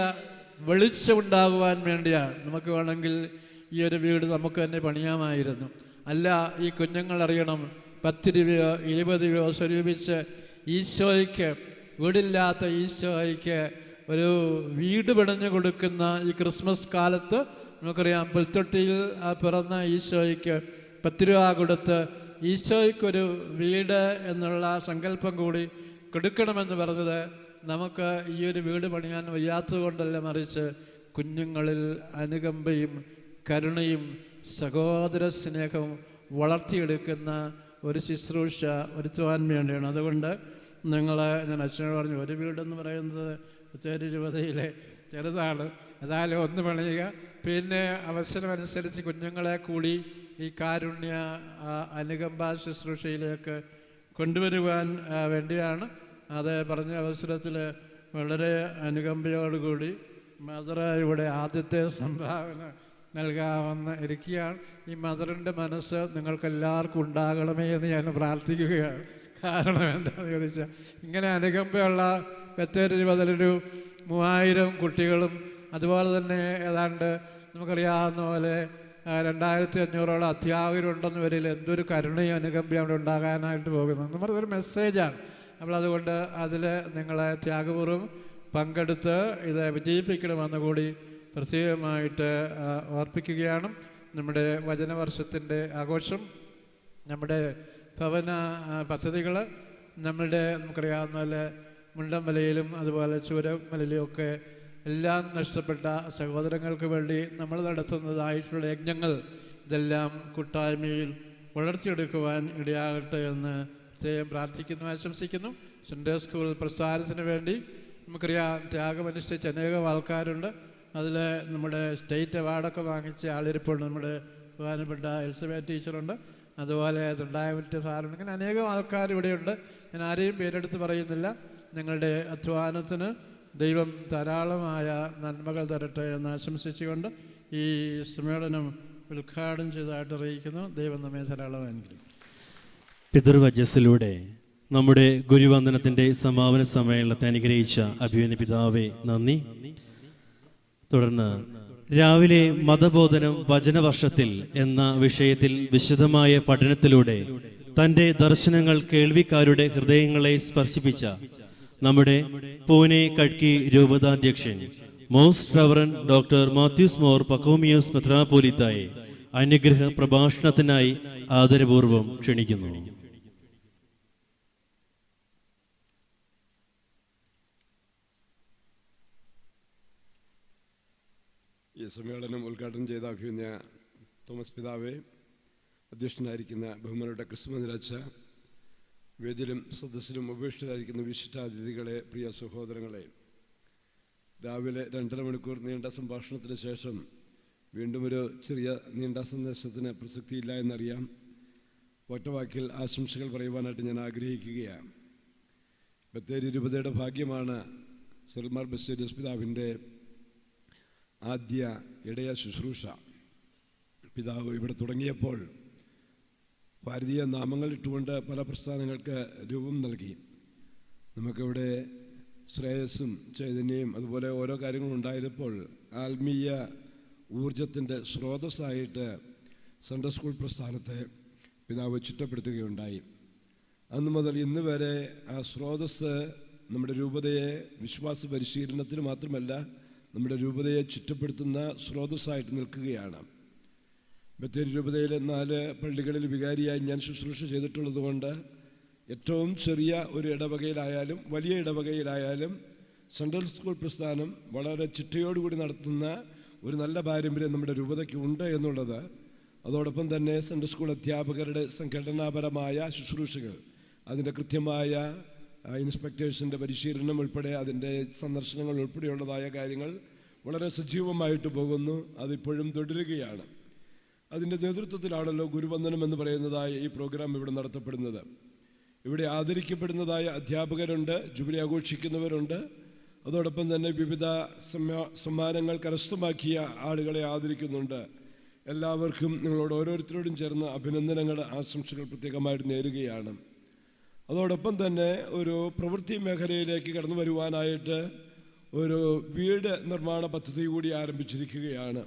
വെളിച്ചമുണ്ടാകുവാൻ വേണ്ടിയാണ്. നമുക്ക് വേണമെങ്കിൽ ഈ ഒരു വീട് നമുക്ക് തന്നെ പണിയാമായിരുന്നു. അല്ല, ഈ കുഞ്ഞുങ്ങൾ അറിയണം, 10 രൂപയോ 20 രൂപയോ സ്വരൂപിച്ച് ഈശോയ്ക്ക്, വീടില്ലാത്ത ഈശോയ്ക്ക് ഒരു വീട് പണിഞ്ഞു കൊടുക്കുന്ന ഈ ക്രിസ്മസ് കാലത്ത് നമുക്കറിയാം, പുൽത്തൊട്ടിയിൽ പിറന്ന ഈശോയ്ക്ക് 10 രൂപ കൊടുത്ത് ഈശോയ്ക്കൊരു വീട് എന്നുള്ള സങ്കല്പം കൂടി കൊടുക്കണമെന്ന് പറഞ്ഞത് നമുക്ക് ഈ ഒരു വീട് പണിയാൻ വയ്യാത്തത് കൊണ്ടല്ല, മറിച്ച് കുഞ്ഞുങ്ങളിൽ അനുകമ്പയും കരുണയും സഹോദര സ്നേഹവും വളർത്തിയെടുക്കുന്ന ഒരു ശുശ്രൂഷ വരുത്തുവാൻ വേണ്ടിയാണ്. അതുകൊണ്ട് ഞാൻ അച്ഛനോട് പറഞ്ഞു, ഒരു വീടെന്ന് പറയുന്നത് ബത്തേരി രൂപതയിലെ ചെറുതാണ്, ഏതായാലും ഒന്ന് പണിയുക, പിന്നെ അവസരമനുസരിച്ച് കുഞ്ഞുങ്ങളെ കൂടി ഈ കാരുണ്യ അനുകമ്പ ശുശ്രൂഷയിലേക്ക് കൊണ്ടുവരുവാൻ വേണ്ടിയാണ്. അത് പറഞ്ഞ അവസരത്തിൽ വളരെ അനുകമ്പയോടുകൂടി മദർ ഇവിടെ ആദ്യത്തെ സംഭാവന നൽകാമെന്ന് ഇരിക്കുകയാണ്. ഈ മദറിൻ്റെ മനസ്സ് നിങ്ങൾക്കെല്ലാവർക്കും ഉണ്ടാകണമേ എന്ന് ഞാൻ പ്രാർത്ഥിക്കുകയാണ്. കാരണം എന്താണെന്ന് ചോദിച്ചാൽ, ഇങ്ങനെ അനുകമ്പയുള്ള ബത്തേരി മുതലൊരു 3000 കുട്ടികളും അതുപോലെ തന്നെ ഏതാണ്ട് നമുക്കറിയാവുന്ന പോലെ 2500ഓളം അധ്യാപകരുണ്ടെന്ന് വരില്ല. എന്തൊരു കരുണയും അനുകമ്പയും അവിടെ ഉണ്ടാകാനായിട്ട് പോകുന്നത് നമ്മളൊരു മെസ്സേജാണ്. അപ്പോൾ അതുകൊണ്ട് അതിൽ നിങ്ങളെ ത്യാഗപൂർവ്വം പങ്കെടുത്ത് ഇത് വിജയിപ്പിക്കണമെന്ന് കൂടി പ്രത്യേകമായിട്ട് ഓർപ്പിക്കുകയാണ്. നമ്മുടെ വചനവർഷത്തിൻ്റെ ആഘോഷം, നമ്മുടെ ഭവന പദ്ധതികൾ, നമ്മളുടെ നമുക്കറിയാവുന്ന പോലെ മുണ്ടമലയിലും അതുപോലെ ചൂരമലയിലും ഒക്കെ എല്ലാം നഷ്ടപ്പെട്ട സഹോദരങ്ങൾക്ക് വേണ്ടി നമ്മൾ നടത്തുന്നതായിട്ടുള്ള യജ്ഞങ്ങൾ, ഇതെല്ലാം കൂട്ടായ്മയിൽ വളർത്തിയെടുക്കുവാൻ ഇടയാകട്ടെ എന്ന് പ്രത്യേകം പ്രാർത്ഥിക്കുന്നു, ആശംസിക്കുന്നു. സൺഡേ സ്കൂൾ പ്രസ്ഥാനത്തിന് വേണ്ടി നമുക്കറിയാം ത്യാഗമനുഷ്ഠിച്ച അനേകം ആൾക്കാരുണ്ട്. അതിൽ നമ്മുടെ സ്റ്റേറ്റ് അവാർഡൊക്കെ വാങ്ങിച്ച ആളിരിപ്പുണ്ട്. നമ്മുടെ ബഹുമാനപ്പെട്ട എൽസബeth ടീച്ചറുണ്ട്, അതുപോലെ തൊണ്ടായമറ്റ് സാറുണ്ട്. ഇങ്ങനെ അനേകം ആൾക്കാർ ഇവിടെയുണ്ട്. ഞാൻ ആരെയും പേരെടുത്ത് പറയുന്നില്ല. നിങ്ങളുടെ അധ്വാനത്തിന് ദൈവം ധാരാളമായ നന്മകൾ തരട്ടെ എന്ന് ആശംസിച്ചുകൊണ്ട് ഈ സമ്മേളനം ഉദ്ഘാടനം ചെയ്തതായിട്ട് അറിയിക്കുന്നു. ദൈവം നമ്മെ ധാരാളം അനുഗ്രഹിക്കും. പിതൃവചസ്സിലൂടെ നമ്മുടെ ഗുരുവന്ദനത്തിൻ്റെ സമാപന സമ്മേളനത്തെ അനുഗ്രഹിച്ച അഭിമന്യ പിതാവേ നന്ദി. തുടർന്ന് രാവിലെ മതബോധനം വചനവർഷത്തിൽ എന്ന വിഷയത്തിൽ വിശദമായ പഠനത്തിലൂടെ തൻ്റെ ദർശനങ്ങൾ കേൾവിക്കാരുടെ ഹൃദയങ്ങളെ സ്പർശിപ്പിച്ച നമ്മുടെ പൂനെ കഡ്കി രൂപതാധ്യക്ഷൻ most reverend doctor Mathews Mor Pachomios മെത്രാപ്പോലീത്തായെ അനുഗ്രഹ പ്രഭാഷണത്തിനായി ആദരപൂർവ്വം ക്ഷണിക്കുന്നു. ഈ സമ്മേളനം ഉദ്ഘാടനം ചെയ്ത അഭിമന്യ തോമസ് പിതാവെ, അധ്യക്ഷനായിരിക്കുന്ന ബഹുമാനപ്പെട്ട ക്രിസ്തുമനിലച്ച, വേദിയിലും സദസ്സിലും ഉപേക്ഷിതരായിരിക്കുന്ന വിശിഷ്ടാതിഥികളെ, പ്രിയ സഹോദരങ്ങളെ, രാവിലെ 2.5 മണിക്കൂർ നീണ്ട സംഭാഷണത്തിന് ശേഷം വീണ്ടും ഒരു ചെറിയ നീണ്ട സന്ദേശത്തിന് പ്രസക്തിയില്ല എന്നറിയാം. ഒറ്റവാക്കിൽ ആശംസകൾ പറയുവാനായിട്ട് ഞാൻ ആഗ്രഹിക്കുകയാണ്. ബത്തേരി രൂപതയുടെ ഭാഗ്യമാണ് സെൽമാർ ബസ്റ്റേരിയസ് പിതാവിൻ്റെ ആദ്യ ഇടയ ശുശ്രൂഷ. പിതാവ് ഇവിടെ തുടങ്ങിയപ്പോൾ ഭാരതീയ നാമങ്ങൾ ഇട്ടുകൊണ്ട് പല പ്രസ്ഥാനങ്ങൾക്ക് രൂപം നൽകി. നമുക്കിവിടെ ശ്രേയസ്സും ചൈതന്യവും അതുപോലെ ഓരോ കാര്യങ്ങളും ഉണ്ടായപ്പോൾ ആത്മീയ ഊർജത്തിൻ്റെ സ്രോതസ്സായിട്ട് സൺഡേ സ്കൂൾ പ്രസ്ഥാനത്തെ പിതാവ് ചിട്ടപ്പെടുത്തുകയുണ്ടായി. അന്ന് മുതൽ ഇന്ന് വരെ ആ സ്രോതസ് നമ്മുടെ രൂപതയെ വിശ്വാസ പരിശീലനത്തിന് മാത്രമല്ല നമ്മുടെ രൂപതയെ ചുറ്റപ്പെടുത്തുന്ന സ്രോതസ്സായിട്ട് നിൽക്കുകയാണ്. ബത്തേരി രൂപതയിലെ 4 പള്ളികളിൽ വികാരിയായി ഞാൻ ശുശ്രൂഷ ചെയ്തിട്ടുള്ളത് കൊണ്ട് ഏറ്റവും ചെറിയ ഒരു ഇടവകയിലായാലും വലിയ ഇടവകയിലായാലും സൺഡേ സ്കൂൾ പ്രസ്ഥാനം വളരെ ചിട്ടയോടുകൂടി നടത്തുന്ന ഒരു നല്ല പാരമ്പര്യം നമ്മുടെ രൂപതയ്ക്ക് ഉണ്ട് എന്നുള്ളത്, അതോടൊപ്പം തന്നെ സൺഡേ സ്കൂൾ അധ്യാപകരുടെ സംഘടനാപരമായ ശുശ്രൂഷകൾ, അതിൻ്റെ കൃത്യമായ ഇൻസ്പെക്ടേഴ്സിൻ്റെ പരിശീലനം ഉൾപ്പെടെ അതിൻ്റെ സന്ദർശനങ്ങൾ ഉൾപ്പെടെയുള്ളതായ കാര്യങ്ങൾ വളരെ സജീവമായിട്ട് പോകുന്നു. അതിപ്പോഴും തുടരുകയാണ്. അതിൻ്റെ നേതൃത്വത്തിലാണല്ലോ ഗുരുവന്ദനം എന്ന് പറയുന്നതായ ഈ പ്രോഗ്രാം ഇവിടെ നടത്തപ്പെടുന്നത്. ഇവിടെ ആദരിക്കപ്പെടുന്നതായ അധ്യാപകരുണ്ട്, ജൂബിലി ആഘോഷിക്കുന്നവരുണ്ട്, അതോടൊപ്പം തന്നെ വിവിധ സമ്മാനങ്ങൾ കരസ്ഥമാക്കിയ ആളുകളെ ആദരിക്കുന്നുണ്ട്. എല്ലാവർക്കും നിങ്ങളോട് ഓരോരുത്തരോടും ചേർന്ന് അഭിനന്ദനങ്ങൾ, ആശംസകൾ പ്രത്യേകമായിട്ട് നേരുകയാണ്. അതോടൊപ്പം തന്നെ ഒരു പ്രവൃത്തി മേഖലയിലേക്ക് കടന്നു വരുവാനായിട്ട് ഒരു വീട് നിർമ്മാണ പദ്ധതി കൂടി ആരംഭിച്ചിരിക്കുകയാണ്.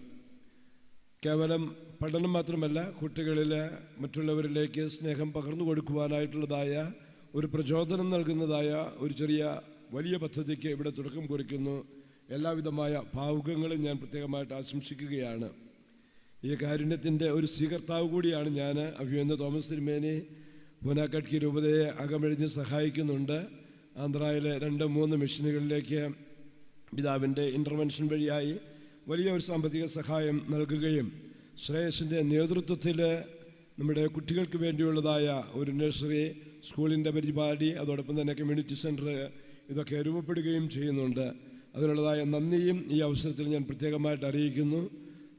കേവലം പഠനം മാത്രമല്ല, കുട്ടികളിൽ മറ്റുള്ളവരിലേക്ക് സ്നേഹം പകർന്നു കൊടുക്കുവാനായിട്ടുള്ളതായ ഒരു പ്രചോദനം നൽകുന്നതായ ഒരു ചെറിയ വലിയ പദ്ധതിക്ക് ഇവിടെ തുടക്കം കുറിക്കുന്നു. എല്ലാവിധമായ ഭാവുകങ്ങളും ഞാൻ പ്രത്യേകമായിട്ട് ആശംസിക്കുകയാണ്. ഈ കാരുണ്യത്തിൻ്റെ ഒരു സ്വീകർത്താവ് കൂടിയാണ് ഞാൻ. അഭിമന്യ തോമസ് തിരുമേനി പൂനാക്കട്കി രൂപതയെ അകമഴിഞ്ഞ് സഹായിക്കുന്നുണ്ട്. ആന്ധ്രയിലെ 2-3 മിഷനുകളിലേക്ക് പിതാവിൻ്റെ ഇൻ്റർവെൻഷൻ വഴിയായി വലിയ ഒരു സാമ്പത്തിക സഹായം നൽകുകയും ശ്രേയസിൻ്റെ നേതൃത്വത്തിൽ നമ്മുടെ കുട്ടികൾക്ക് വേണ്ടിയുള്ളതായ ഒരു നഴ്സറി സ്കൂളിൻ്റെ പരിപാടി, അതോടൊപ്പം തന്നെ കമ്മ്യൂണിറ്റി സെൻറ്റർ, ഇതൊക്കെ രൂപപ്പെടുകയും ചെയ്യുന്നുണ്ട്. അതിനുള്ളതായ നന്ദിയും ഈ അവസരത്തിൽ ഞാൻ പ്രത്യേകമായിട്ട് അറിയിക്കുന്നു.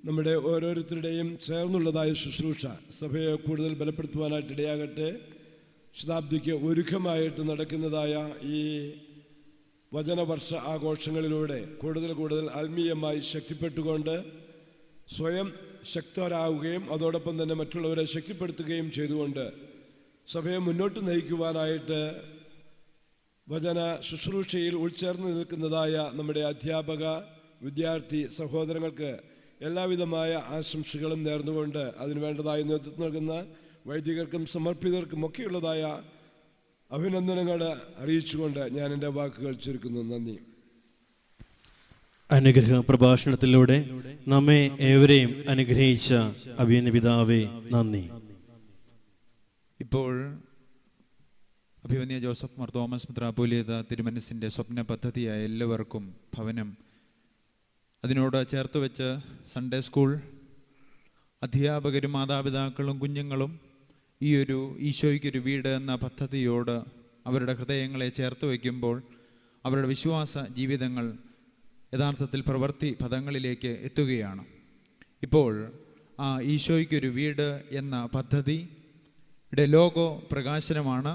നമ്മുടെ ഓരോരുത്തരുടെയും ചേർന്നുള്ളതായ ശുശ്രൂഷ സഭയെ കൂടുതൽ ബലപ്പെടുത്തുവാനായിട്ട് ഇടയാകട്ടെ. ശതാബ്ദിക്ക് ഒരുക്കമായിട്ട് നടക്കുന്നതായ ഈ വചനവർഷ ആഘോഷങ്ങളിലൂടെ കൂടുതൽ കൂടുതൽ ആത്മീയമായി ശക്തിപ്പെട്ടുകൊണ്ട് സ്വയം ശക്തരാകുകയും അതോടൊപ്പം തന്നെ മറ്റുള്ളവരെ ശക്തിപ്പെടുത്തുകയും ചെയ്തുകൊണ്ട് സഭയെ മുന്നോട്ട് നയിക്കുവാനായിട്ട് വചന ശുശ്രൂഷയിൽ ഉൾച്ചേർന്ന് നിൽക്കുന്നതായ നമ്മുടെ അധ്യാപക വിദ്യാർത്ഥി സഹോദരങ്ങൾക്ക് എല്ലാവിധമായ ആശംസകളും നേർന്നുകൊണ്ട് അതിനുവേണ്ടതായ നേതൃത്വം നൽകുന്ന വൈദികർക്കും സമർപ്പിതർക്കും ഒക്കെയുള്ളതായ അഭിനന്ദനങ്ങൾ അറിയിച്ചുകൊണ്ട് ഞാൻ എൻ്റെ വാക്കുകൾ ചുരുക്കുന്നു. നന്ദി. അനുഗ്രഹ പ്രഭാഷണത്തിലൂടെ നമ്മെ ഏവരെയും അനുഗ്രഹിച്ച അഭിനന്ദ പിതാവേ നന്ദി. ഇപ്പോൾ അഭിമന്യ ജോസഫ് മാർ തോമസ് മെത്രാപ്പോലീത്ത തിരുമനസിൻ്റെ സ്വപ്ന പദ്ധതിയായ എല്ലാവർക്കും ഭവനം, അതിനോട് ചേർത്ത് വെച്ച് സൺഡേ സ്കൂൾ അധ്യാപകരും മാതാപിതാക്കളും കുഞ്ഞുങ്ങളും ഈ ഒരു ഈശോയ്ക്കൊരു വീട് എന്ന പദ്ധതിയോട് അവരുടെ ഹൃദയങ്ങളെ ചേർത്ത് വയ്ക്കുമ്പോൾ അവരുടെ വിശ്വാസ ജീവിതങ്ങൾ യഥാർത്ഥത്തിൽ പ്രവൃത്തി പദങ്ങളിലേക്ക് എത്തുകയാണ്. ഇപ്പോൾ ആ ഈശോയ്ക്കൊരു വീട് എന്ന പദ്ധതിയുടെ ലോഗോ പ്രകാശനമാണ്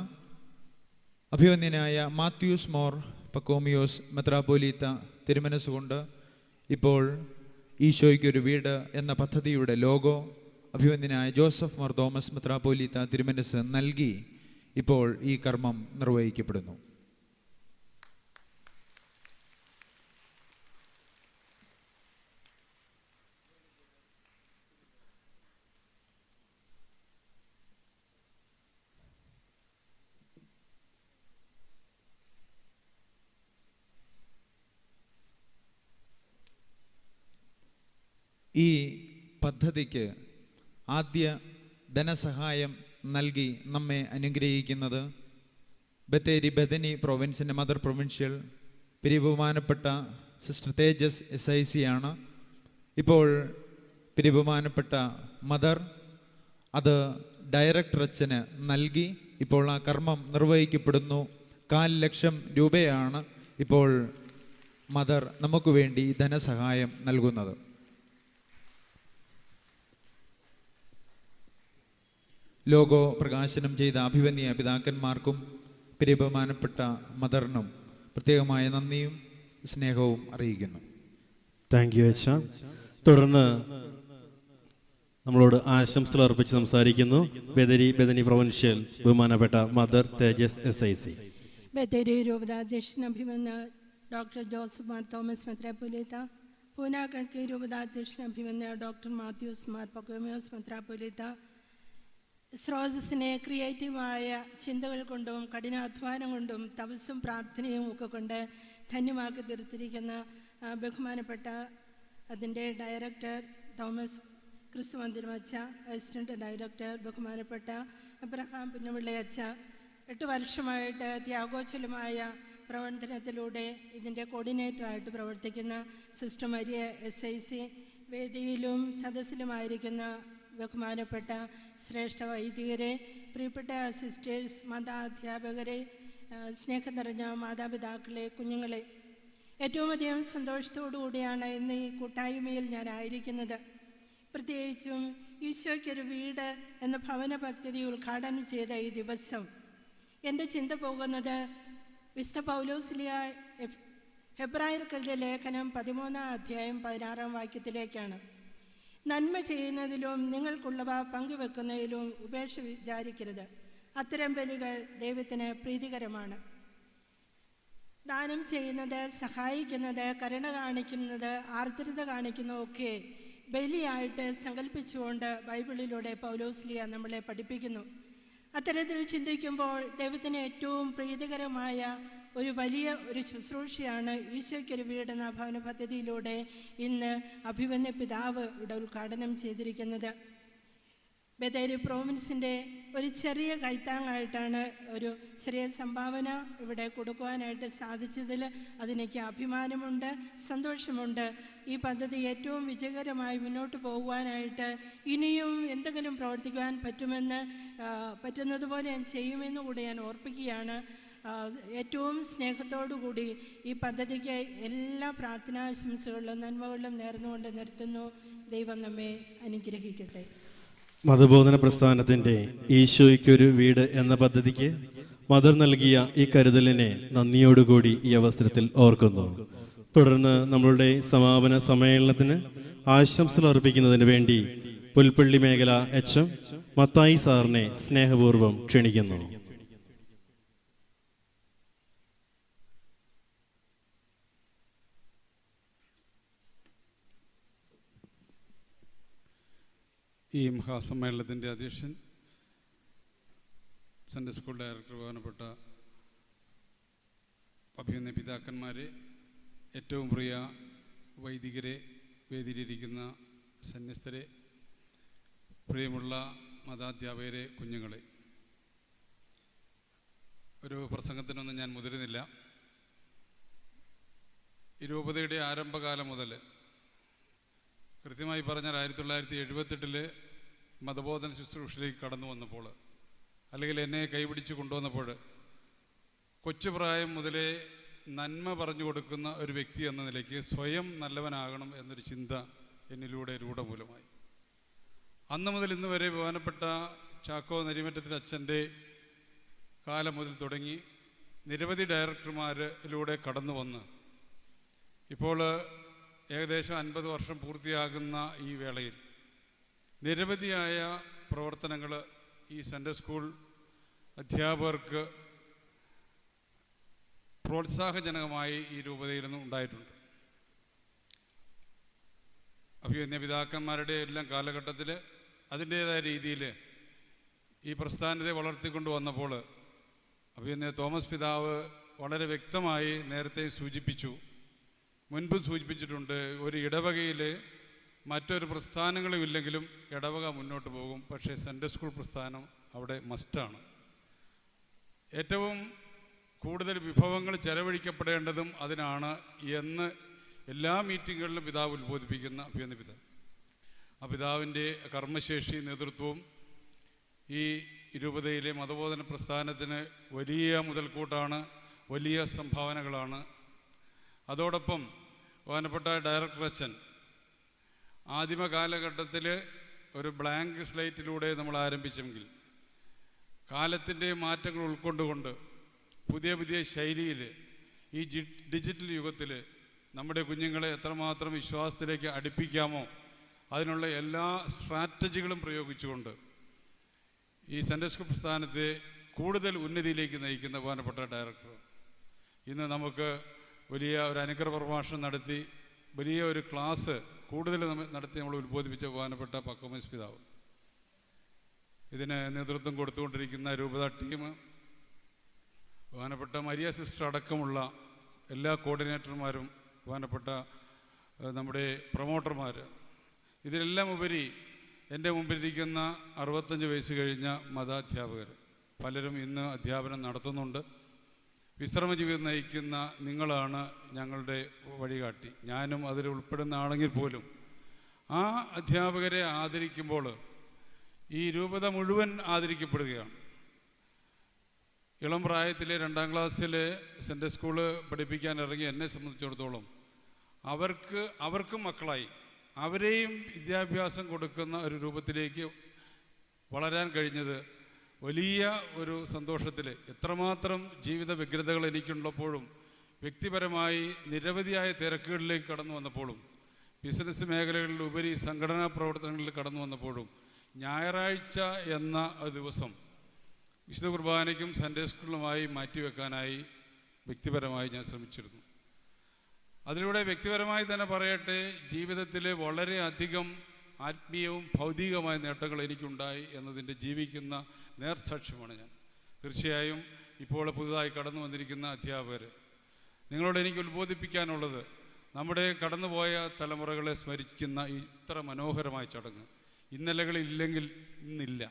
അഭിവന്യനായ മാത്യൂസ് മോർ പക്കോമിയോസ് മെത്രാപ്പോലീത്ത തിരുമനസ്സുകൊണ്ട് ഇപ്പോൾ ഈശോയ്ക്കൊരു വീട് എന്ന പദ്ധതിയുടെ ലോഗോ അഭിവന്യനായ ജോസഫ് മോർ തോമസ് മെത്രാപ്പോലീത്ത തിരുമനസ് നൽകി ഇപ്പോൾ ഈ കർമ്മം നിർവഹിക്കപ്പെടുന്നു. ഈ പദ്ധതിക്ക് ആദ്യ ധനസഹായം നൽകി നമ്മെ അനുഗ്രഹിക്കുന്നത് Bathery Bethany പ്രൊവിൻസിൻ്റെ mother provincial പിരിബഹുമാനപ്പെട്ട sister തേജസ് SIC ആണ്. ഇപ്പോൾ പിരിബഹുമാനപ്പെട്ട മദർ അത് ഡയറക്ടർ അച്ഛന് നൽകി ഇപ്പോൾ ആ കർമ്മം നിർവഹിക്കപ്പെടുന്നു. 4,00,000 രൂപയാണ് ഇപ്പോൾ മദർ നമുക്ക് വേണ്ടി ധനസഹായം നൽകുന്നത്. ലോഗോ പ്രകാശനം ചെയ്ത അഭിവന്യ പിതാക്കന്മാർക്കും പ്രിയബഹുമാനപ്പെട്ട മദറിനും പ്രത്യേകമായ നന്ദിയും സ്നേഹവും അറിയിക്കുന്നു. താങ്ക് യു അച്ഛ. തുടർന്ന് നമ്മളോട് ആശംസകൾ അർപ്പിച്ച് സംസാരിക്കുന്നു ബദനി പ്രൊവിൻഷ്യൽ ബഹുമാനപ്പെട്ട മദർ തേജസ് SIC. ബത്തേരി രൂപതാധ്യക്ഷൻ അഭിമന്യ ഡോക്ടർ ജോസഫ് മാർ തോമസ് മെത്രാപ്പൊലീത്ത, പൂനാക്കൾക്ക് രൂപതാധ്യക്ഷൻ അഭിമന്യ ഡോക്ടർ മാത്യൂസ് മാർ പക്കോമിയോസ് മെത്രാപ്പൊലീത്ത, സ്രോതസ്സിനെ ക്രിയേറ്റീവായ ചിന്തകൾ കൊണ്ടും കഠിനാധ്വാനം കൊണ്ടും തപസ്സും പ്രാർത്ഥനയും ഒക്കെ കൊണ്ട് ധന്യമാക്കി തീർത്തിരിക്കുന്ന ബഹുമാനപ്പെട്ട അതിൻ്റെ ഡയറക്ടർ തോമസ് ക്രിസ്തുമന്ദിരം അച്ഛ, അസിസ്റ്റന്റ് ഡയറക്ടർ ബഹുമാനപ്പെട്ട അബ്രഹാം പിന്നപിള്ളയച്ച, 8 വർഷമായിട്ട് ത്യാഗോജ്വലമായ പ്രവർത്തനത്തിലൂടെ ഇതിൻ്റെ കോർഡിനേറ്ററായിട്ട് പ്രവർത്തിക്കുന്ന സിസ്റ്റർ മരിയ SIC, വേദിയിലും സദസ്സിലുമായിരിക്കുന്ന ബഹുമാനപ്പെട്ട ശ്രേഷ്ഠ വൈദികരെ, പ്രിയപ്പെട്ട സിസ്റ്റേഴ്സ്, മതാധ്യാപകരെ, സ്നേഹം നിറഞ്ഞ മാതാപിതാക്കളെ, കുഞ്ഞുങ്ങളെ, ഏറ്റവും അധികം സന്തോഷത്തോടു കൂടിയാണ് ഇന്ന് ഈ കൂട്ടായ്മയിൽ ഞാനായിരിക്കുന്നത്. പ്രത്യേകിച്ചും ഈശോയ്ക്കൊരു വീട് എന്ന ഭവന പദ്ധതി ഉദ്ഘാടനം ചെയ്ത ഈ ദിവസം എൻ്റെ ചിന്ത പോകുന്നത് വിശുദ്ധ പൗലോസ്ലീഹ ഹെബ്രായർക്കെഴുതിയ ലേഖനം 13-ാം അധ്യായം 16-ാം വാക്യത്തിലേക്കാണ്. നന്മ ചെയ്യുന്നതിലും നിങ്ങൾക്കുള്ളവ പങ്കുവെക്കുന്നതിലും ഉപേക്ഷ വിചാരിക്കരുത്. അത്തരം ബലികൾ ദൈവത്തിന് പ്രീതികരമാണ്. ദാനം ചെയ്യുന്നത്, സഹായിക്കുന്നത്, കരുണ കാണിക്കുന്നത്, ആർദ്രത കാണിക്കുന്നതൊക്കെ ബലിയായിട്ട് സങ്കല്പിച്ചുകൊണ്ട് ബൈബിളിലൂടെ പൗലോസ്ലീഹ നമ്മളെ പഠിപ്പിക്കുന്നു. അത്തരത്തിൽ ചിന്തിക്കുമ്പോൾ ദൈവത്തിന് ഏറ്റവും പ്രീതികരമായ ഒരു വലിയ ശുശ്രൂഷയാണ് ഈശോയ്ക്കൊരു വീടെന്ന ഭവന പദ്ധതിയിലൂടെ ഇന്ന് അഭിവന്യ പിതാവ് ഇവിടെ ഉദ്ഘാടനം ചെയ്തിരിക്കുന്നത്. ബത്തേരി പ്രോവിൻസിൻ്റെ ഒരു ചെറിയ കൈത്താങ്ങായിട്ടാണ് ഒരു ചെറിയ സംഭാവന ഇവിടെ കൊടുക്കുവാനായിട്ട് സാധിച്ചതിൽ അതെനിക്ക് അഭിമാനമുണ്ട്, സന്തോഷമുണ്ട്. ഈ പദ്ധതി ഏറ്റവും വിജയകരമായി മുന്നോട്ട് പോകുവാനായിട്ട് ഇനിയും എന്തെങ്കിലും പ്രവർത്തിക്കുവാൻ പറ്റുന്നതുപോലെ ഞാൻ ചെയ്യുമെന്ന് കൂടെ ഞാൻ ഓർപ്പിക്കുകയാണ്. ഏറ്റവും സ്നേഹത്തോടു കൂടി ഈ പദ്ധതിക്ക് എല്ലാ പ്രാർത്ഥനാശംസകളും നന്മകളും നേർന്നുകൊണ്ട് നിർത്തുന്നു. ദൈവം നമ്മെ അനുഗ്രഹിക്കട്ടെ. മതബോധന പ്രസ്ഥാനത്തിൻ്റെ ഈശോയ്ക്കൊരു വീട് എന്ന പദ്ധതിക്ക് മദർ നൽകിയ ഈ കരുതലിനെ നന്ദിയോടുകൂടി ഈ അവസരത്തിൽ ഓർക്കുന്നു. തുടർന്ന് നമ്മളുടെ സമാപന സമ്മേളനത്തിന് ആശംസകൾ അർപ്പിക്കുന്നതിന് വേണ്ടി പുൽപ്പള്ളി മേഖല HM മത്തായി സാറിനെ സ്നേഹപൂർവ്വം ക്ഷണിക്കുന്നു. ഈ മഹാസമ്മേളനത്തിൻ്റെ അധ്യക്ഷൻ സൺഡേ സ്കൂൾ ഡയറക്ടർ ബഹുമാനപ്പെട്ട അഭിനന്ദ പിതാക്കന്മാരെ, ഏറ്റവും പ്രിയ വൈദികരെ, വേദിയിലിരിക്കുന്ന സന്യസ്തരെ, പ്രിയമുള്ള മതാധ്യാപകരെ, കുഞ്ഞുങ്ങളെ, ഒരു പ്രസംഗത്തിനൊന്നും ഞാൻ മുതിരുന്നില്ല. ഈ രൂപതയുടെ ആരംഭകാലം മുതൽ, കൃത്യമായി പറഞ്ഞാൽ 1978 മതബോധന ശുശ്രൂഷയിലേക്ക് കടന്നു വന്നപ്പോൾ, അല്ലെങ്കിൽ എന്നെ കൈപിടിച്ച് കൊണ്ടുവന്നപ്പോൾ, കൊച്ചുപ്രായം മുതലേ നന്മ പറഞ്ഞു കൊടുക്കുന്ന ഒരു വ്യക്തി എന്ന നിലയ്ക്ക് സ്വയം നല്ലവനാകണം എന്നൊരു ചിന്ത എന്നിലൂടെ രൂഢമൂലമായി. അന്ന് മുതൽ ഇന്ന് വരെ ബഹുമാനപ്പെട്ട ചാക്കോ നരിമറ്റത്തിൽ അച്ഛൻ്റെ കാലം മുതൽ തുടങ്ങി നിരവധി ഡയറക്ടർമാരിലൂടെ കടന്നു വന്ന് ഇപ്പോൾ ഏകദേശം 50 വർഷം പൂർത്തിയാകുന്ന ഈ വേളയിൽ നിരവധിയായ പ്രവർത്തനങ്ങൾ ഈ സൺഡേ സ്കൂൾ അധ്യാപകർക്ക് പ്രോത്സാഹജനകമായി ഈ രൂപതയിൽ നിന്നും ഉണ്ടായിട്ടുണ്ട്. അഭിനന്ദ പിതാക്കന്മാരുടെ എല്ലാം കാലഘട്ടത്തിൽ അതിൻ്റേതായ രീതിയിൽ ഈ പ്രസ്ഥാനത്തെ വളർത്തിക്കൊണ്ട് വന്നപ്പോൾ അഭിനന്ദ തോമസ് പിതാവ് വളരെ വ്യക്തമായി നേരത്തെ സൂചിപ്പിച്ചു, മുൻപ് സൂചിപ്പിച്ചിട്ടുണ്ട്, ഒരു ഇടവകയിൽ മറ്റൊരു പ്രസ്ഥാനങ്ങളും ഇല്ലെങ്കിലും ഇടവക മുന്നോട്ട് പോകും, പക്ഷേ സൺഡേ സ്കൂൾ പ്രസ്ഥാനം അവിടെ മസ്റ്റാണ്. ഏറ്റവും കൂടുതൽ വിഭവങ്ങൾ ചെലവഴിക്കപ്പെടേണ്ടതും അതിനാണ് എന്ന് എല്ലാ മീറ്റിങ്ങുകളിലും പിതാവ് ഉത്ബോധിപ്പിക്കുന്ന അഭിനന്ദ പിതാവ്. ആ പിതാവിൻ്റെ കർമ്മശേഷി നേതൃത്വവും ഈ രൂപതയിലെ മതബോധന പ്രസ്ഥാനത്തിന് വലിയ മുതൽക്കൂട്ടാണ്, വലിയ സംഭാവനകളാണ്. അതോടൊപ്പം ബഹുമാനപ്പെട്ട ഡയറക്ടർ അച്ഛൻ ആദിമ കാലഘട്ടത്തിൽ ഒരു ബ്ലാങ്ക് സ്ലേറ്റിലൂടെ നമ്മൾ ആരംഭിച്ചെങ്കിൽ കാലത്തിൻ്റെ മാറ്റങ്ങൾ ഉൾക്കൊണ്ടുകൊണ്ട് പുതിയ പുതിയ ശൈലിയിൽ ഈ ഡിജിറ്റൽ യുഗത്തിൽ നമ്മുടെ കുഞ്ഞുങ്ങളെ എത്രമാത്രം വിശ്വാസത്തിലേക്ക് അടുപ്പിക്കാമോ അതിനുള്ള എല്ലാ സ്ട്രാറ്റജികളും പ്രയോഗിച്ചുകൊണ്ട് ഈ സൺഡേ സ്കൂൾ പ്രസ്ഥാനത്തെ കൂടുതൽ ഉന്നതിയിലേക്ക് നയിക്കുന്ന ബഹുമാനപ്പെട്ട ഡയറക്ടർ ഇന്ന് നമുക്ക് വലിയ ഒരു അനുഗ്രഹ പ്രഭാഷണം നടത്തി വലിയ ഒരു ക്ലാസ് കൂടുതൽ നടത്തി നമ്മൾ ഉത്ബോധിപ്പിച്ച ബഹുമാനപ്പെട്ട പക്കോമസ് പിതാവ്, ഇതിന് നേതൃത്വം കൊടുത്തുകൊണ്ടിരിക്കുന്ന രൂപത ടീം, ബഹുമാനപ്പെട്ട മരിയ സിസ്റ്റർ അടക്കമുള്ള എല്ലാ കോർഡിനേറ്റർമാരും, ബഹുമാനപ്പെട്ട നമ്മുടെ പ്രൊമോട്ടർമാർ, ഇതിനെല്ലാം ഉപരി എൻ്റെ മുമ്പിലിരിക്കുന്ന 65 വയസ്സ് കഴിഞ്ഞ മതാധ്യാപകർ, പലരും ഇന്ന് അധ്യാപനം നടത്തുന്നുണ്ട്. വിശ്രമ ജീവിതം നയിക്കുന്ന നിങ്ങളാണ് ഞങ്ങളുടെ വഴികാട്ടി. ഞാനും അതിൽ ഉൾപ്പെടുന്ന ആണെങ്കിൽ പോലും ആ അധ്യാപകരെ ആദരിക്കുമ്പോൾ ഈ രൂപത മുഴുവൻ ആദരിക്കപ്പെടുകയാണ്. ഇളം പ്രായത്തിലെ 2ാം ക്ലാസ്സിൽ സൺഡേ സ്കൂള് പഠിപ്പിക്കാൻ ഇറങ്ങി എന്നെ സംബന്ധിച്ചിടത്തോളം അവർക്കും മക്കളായി അവരെയും വിദ്യാഭ്യാസം കൊടുക്കുന്ന ഒരു രൂപത്തിലേക്ക് വളരാൻ കഴിഞ്ഞത് വലിയ ഒരു സന്തോഷത്തിൽ, എത്രമാത്രം ജീവിത വ്യഗ്രതകൾ എനിക്കുള്ളപ്പോഴും വ്യക്തിപരമായി നിരവധിയായ തിരക്കുകളിലേക്ക് കടന്നു വന്നപ്പോഴും ബിസിനസ് മേഖലകളിൽ ഉപരി സംഘടനാ പ്രവർത്തനങ്ങളിൽ കടന്നു വന്നപ്പോഴും ഞായറാഴ്ച എന്ന ഒരു ദിവസം വിശുദ്ധ കുർബാനയ്ക്കും സൺഡേ സ്കൂളിലുമായി മാറ്റിവെക്കാനായി വ്യക്തിപരമായി ഞാൻ ശ്രമിച്ചിരുന്നു. അതിലൂടെ വ്യക്തിപരമായി തന്നെ പറയട്ടെ, ജീവിതത്തിൽ വളരെയധികം ആത്മീയവും ഭൗതികമായ നേട്ടങ്ങൾ എനിക്കുണ്ടായി എന്നതിൻ്റെ ജീവിക്കുന്ന നേർസാക്ഷ്യമാണ് ഞാൻ. തീർച്ചയായും ഇപ്പോൾ പുതുതായി കടന്നു വന്നിരിക്കുന്ന അധ്യാപകർ, നിങ്ങളോട് എനിക്ക് ഉത്ബോധിപ്പിക്കാനുള്ളത്, നമ്മുടെ കടന്നുപോയ തലമുറകളെ സ്മരിക്കുന്ന ഇത്ര മനോഹരമായ ചടങ്ങ് ഇന്നലകളില്ലെങ്കിൽ ഇന്നില്ല.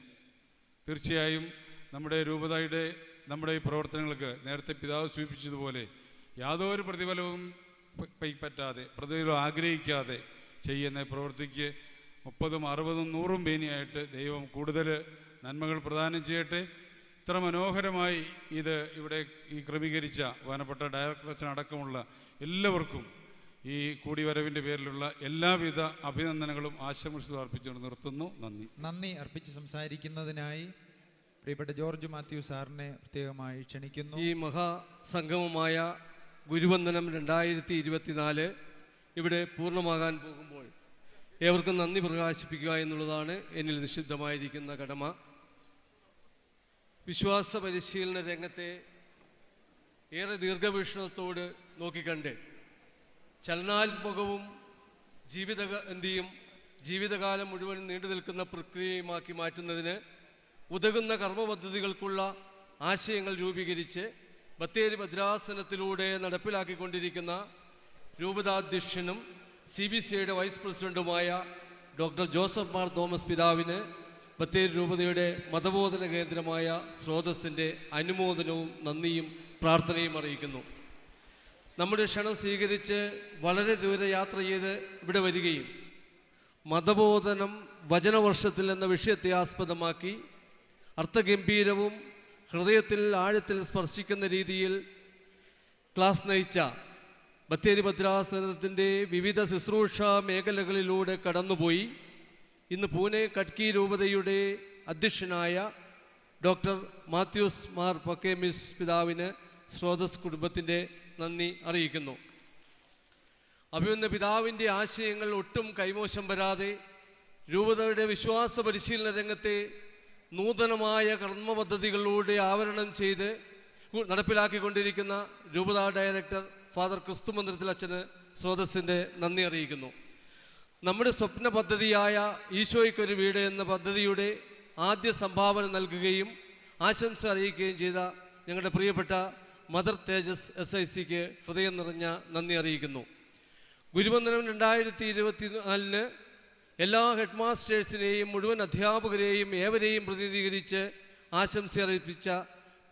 തീർച്ചയായും നമ്മുടെ രൂപതയുടെ നമ്മുടെ ഈ പ്രവർത്തനങ്ങൾക്ക് നേരത്തെ പിതാവ് സൂചിപ്പിച്ചതുപോലെ യാതൊരു പ്രതിഫലവും പറ്റാതെ, പ്രതിഫലം ആഗ്രഹിക്കാതെ ചെയ്യുന്ന പ്രവൃത്തിക്ക് 30, 60, 100 മേനിയായിട്ട് ദൈവം കൂടുതൽ നന്മകൾ പ്രദാനം ചെയ്യട്ടെ. ഇത്ര മനോഹരമായി ഇത് ഇവിടെ ഈ ക്രമീകരിച്ച ബഹുമാനപ്പെട്ട ഡയറക്ടർ അച്ഛൻ അടക്കമുള്ള എല്ലാവർക്കും ഈ കൂടിവരവിൻ്റെ പേരിലുള്ള എല്ലാവിധ അഭിനന്ദനങ്ങളും ആശംസകളും അർപ്പിച്ചുകൊണ്ട് നിർത്തുന്നു. നന്ദി അർപ്പിച്ച് സംസാരിക്കുന്നതിനായി പ്രിയപ്പെട്ട ജോർജ് മാത്യു സാറിനെ പ്രത്യേകമായി ക്ഷണിക്കുന്നു. ഈ മഹാസംഗമമായ ഗുരുവന്ദനം 2024 ഇവിടെ പൂർണ്ണമാകാൻ പോകുമ്പോൾ ഏവർക്കും നന്ദി പ്രകാശിപ്പിക്കുക എന്നുള്ളതാണ് എന്നിൽ നിഷിദ്ധമായിരിക്കുന്ന കടമ. വിശ്വാസ പരിശീലന രംഗത്തെ ഏറെ ദീർഘവീക്ഷണത്തോട് നോക്കിക്കണ്ട് ചലനാത്മകവും ജീവിതകാലം മുഴുവൻ നീണ്ടു നിൽക്കുന്ന പ്രക്രിയയുമാക്കി മാറ്റുന്നതിന് ഉതകുന്ന കർമ്മപദ്ധതികൾക്കുള്ള ആശയങ്ങൾ രൂപീകരിച്ച് ബത്തേരി ഭദ്രാസനത്തിലൂടെ നടപ്പിലാക്കിക്കൊണ്ടിരിക്കുന്ന രൂപതാധ്യക്ഷനും CBCയുടെ വൈസ് പ്രസിഡന്റുമായ ഡോക്ടർ ജോസഫ് മാർ തോമസ് പിതാവിന് ബത്തേരി രൂപതയുടെ മതബോധന കേന്ദ്രമായ സ്രോതസ്സിൻ്റെ അനുമോദനവും നന്ദിയും പ്രാർത്ഥനയും അറിയിക്കുന്നു. നമ്മുടെ ക്ഷണം സ്വീകരിച്ച് വളരെ ദൂരെ യാത്ര ചെയ്ത് ഇവിടെ വരികയും മതബോധനം വചനവർഷത്തിൽ എന്ന വിഷയത്തെ ആസ്പദമാക്കി അർത്ഥഗംഭീരവും ഹൃദയത്തിൽ ആഴത്തിൽ സ്പർശിക്കുന്ന രീതിയിൽ ക്ലാസ് നയിച്ച ബത്തേരി ഭദ്രാസനത്തിൻ്റെ വിവിധ ശുശ്രൂഷ മേഖലകളിലൂടെ കടന്നുപോയി ഇന്ന് പൂനെ കട്കി രൂപതയുടെ അധ്യക്ഷനായ ഡോക്ടർ മാത്യൂസ് മാർ പക്കേമിസ് പിതാവിന് സ്രോതസ് കുടുംബത്തിൻ്റെ നന്ദി അറിയിക്കുന്നു. അഭിമന്യ പിതാവിൻ്റെ ആശയങ്ങൾ ഒട്ടും കൈമോശം വരാതെ രൂപതയുടെ വിശ്വാസ പരിശീലന രംഗത്തെ നൂതനമായ കർമ്മപദ്ധതികളിലൂടെ ആവരണം ചെയ്ത് നടപ്പിലാക്കിക്കൊണ്ടിരിക്കുന്ന രൂപതാ ഡയറക്ടർ ഫാദർ ക്രിസ്തുമന്ദിരത്തിൽ അച്ഛന് സ്രോതസ്സിൻ്റെ നന്ദി അറിയിക്കുന്നു. നമ്മുടെ സ്വപ്ന പദ്ധതിയായ ഈശോയ്ക്കൊരു വീട് എന്ന പദ്ധതിയുടെ ആദ്യ സംഭാവന നൽകുകയും ആശംസ അറിയിക്കുകയും ചെയ്ത ഞങ്ങളുടെ പ്രിയപ്പെട്ട മദർ തേജസ് SICക്ക് ഹൃദയം നിറഞ്ഞ നന്ദി അറിയിക്കുന്നു. ഗുരുവന്ദനം 2024 എല്ലാ ഹെഡ് മാസ്റ്റേഴ്സിനെയും മുഴുവൻ അധ്യാപകരെയും ഏവരെയും പ്രതിനിധീകരിച്ച് ആശംസ അറിയിപ്പിച്ച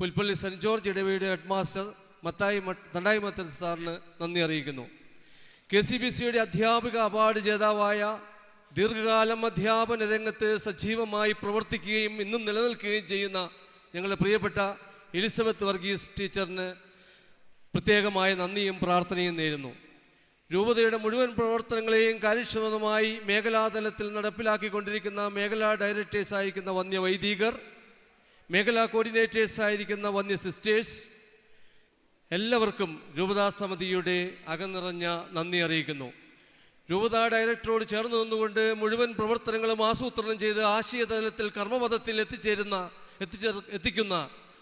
പുൽപ്പള്ളി സെൻറ്റ് ജോർജ് ഇടവയുടെ ഹെഡ് മാസ്റ്റർ തണ്ടായി മത്തൻ സാറിന് നന്ദി അറിയിക്കുന്നു. KCBCയുടെ അധ്യാപിക അവാർഡ് ജേതാവായ ദീർഘകാലം അധ്യാപന രംഗത്ത് സജീവമായി പ്രവർത്തിക്കുകയും ഇന്നും നിലനിൽക്കുകയും ചെയ്യുന്ന ഞങ്ങളുടെ പ്രിയപ്പെട്ട എലിസബത്ത് വർഗീസ് ടീച്ചറിന് പ്രത്യേകമായ നന്ദിയും പ്രാർത്ഥനയും നേരുന്നു. രൂപതയുടെ മുഴുവൻ പ്രവർത്തനങ്ങളെയും കാര്യക്ഷമമായി മേഖലാതലത്തിൽ നടപ്പിലാക്കിക്കൊണ്ടിരിക്കുന്ന മേഖലാ ഡയറക്ടേഴ്സായിരിക്കുന്ന വന്യ വൈദികർ, മേഖലാ കോർഡിനേറ്റേഴ്സായിരിക്കുന്ന വന്യ സിസ്റ്റേഴ്സ്, എല്ലാവർക്കും രൂപതാ സമിതിയുടെ അകനിറഞ്ഞ നന്ദി അറിയിക്കുന്നു. രൂപതാ ഡയറക്ടറോട് ചേർന്ന് നിന്നുകൊണ്ട് മുഴുവൻ പ്രവർത്തനങ്ങളും ആസൂത്രണം ചെയ്ത് ആശയതലത്തിൽ കർമ്മപഥത്തിൽ എത്തിക്കുന്ന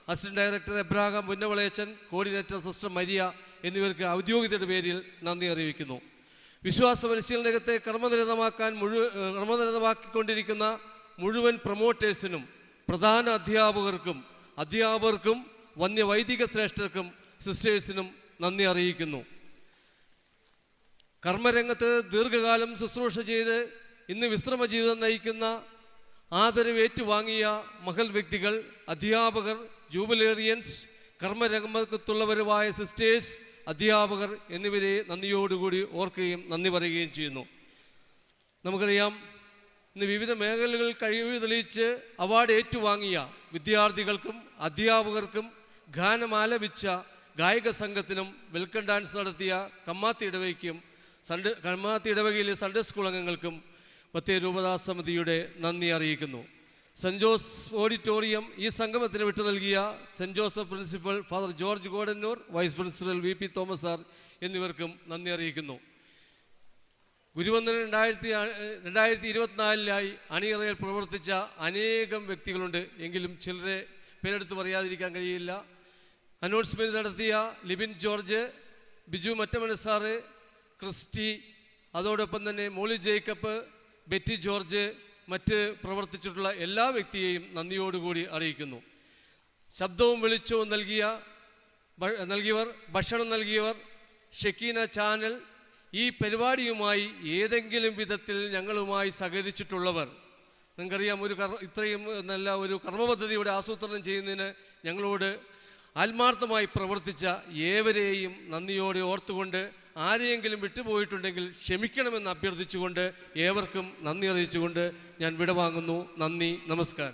അസിസ്റ്റന്റ് ഡയറക്ടർ എബ്രാഹാം പുന്നവളയച്ചൻ, കോർഡിനേറ്റർ സിസ്റ്റർ മരിയ എന്നിവർക്ക് ഔദ്യോഗികതയുടെ പേരിൽ നന്ദി അറിയിക്കുന്നു. വിശ്വാസ പരിശീലന രംഗത്തെ കർമ്മനിരതമാക്കിക്കൊണ്ടിരിക്കുന്ന മുഴുവൻ പ്രൊമോട്ടേഴ്സിനും പ്രധാന അധ്യാപകർക്കും വന്യ വൈദിക ശ്രേഷ്ഠർക്കും സിസ്റ്റേഴ്സിനും നന്ദി അറിയിക്കുന്നു. കർമ്മരംഗത്ത് ദീർഘകാലം ശുശ്രൂഷ ചെയ്ത് ഇന്ന് വിശ്രമ ജീവിതം നയിക്കുന്ന ആദരവ് ഏറ്റുവാങ്ങിയ മഹൽ വ്യക്തികൾ, അധ്യാപകർ, ജൂബിലേറിയൻസ്, കർമ്മരംഗത്തുള്ളവരുമായ സിസ്റ്റേഴ്സ്, അധ്യാപകർ എന്നിവരെ നന്ദിയോടുകൂടി ഓർക്കുകയും നന്ദി പറയുകയും ചെയ്യുന്നു. നമുക്കറിയാം, ഇന്ന് വിവിധ മേഖലകളിൽ കഴിവ് തെളിയിച്ച് അവാർഡ് ഏറ്റുവാങ്ങിയ വിദ്യാർത്ഥികൾക്കും അധ്യാപകർക്കും ഗാനമാലപിച്ച ഗായക സംഘത്തിനും വെൽക്കം ഡാൻസ് നടത്തിയ കമ്മാത്തി ഇടവകയിലെ സൺഡേ സ്കൂൾ അംഗങ്ങൾക്കും ബത്തേരി രൂപതാ സമിതിയുടെ നന്ദി അറിയിക്കുന്നു. സെൻറ്റ് ജോസ് ഓഡിറ്റോറിയം ഈ സംഗമത്തിന് വിട്ടു നൽകിയ saint Joseph principal father George Godannur, vice principal VP Thomas sir എന്നിവർക്കും നന്ദി അറിയിക്കുന്നു. ഗുരുവന്ദനം 2024 അണിയറയിൽ പ്രവർത്തിച്ച അനേകം വ്യക്തികളുണ്ട്. എങ്കിലും ചിലരെ പേരെടുത്ത് പറയാതിരിക്കാൻ കഴിയില്ല. അനൗൺസ്മെൻറ്റ് നടത്തിയ Libin George, Biju Mattamana sir, Christy, അതോടൊപ്പം തന്നെ മോളി ജേക്കബ്, ബെറ്റി ജോർജ്, മറ്റ് പ്രവർത്തിച്ചിട്ടുള്ള എല്ലാ വ്യക്തിയെയും നന്ദിയോടുകൂടി അറിയിക്കുന്നു. ശബ്ദവും വെളിച്ചവും നൽകിയവർ, ഭക്ഷണം നൽകിയവർ, ഷെക്കീന ചാനൽ, ഈ പരിപാടിയുമായി ഏതെങ്കിലും വിധത്തിൽ ഞങ്ങളുമായി സഹകരിച്ചിട്ടുള്ളവർ, നിങ്ങൾക്കറിയാം, ഇത്രയും നല്ല ഒരു കർമ്മപദ്ധതിയുടെ ആസൂത്രണം ചെയ്യുന്നതിന് ഞങ്ങളോട് ആത്മാർത്ഥമായി പ്രവർത്തിച്ച ഏവരെയും നന്ദിയോടെ ഓർത്തുകൊണ്ട് ആരെയെങ്കിലും വിട്ടുപോയിട്ടുണ്ടെങ്കിൽ ക്ഷമിക്കണമെന്ന് അഭ്യർത്ഥിച്ചുകൊണ്ട് ഏവർക്കും നന്ദി അറിയിച്ചുകൊണ്ട് ഞാൻ വിടവാങ്ങുന്നു. നന്ദി, നമസ്കാരം.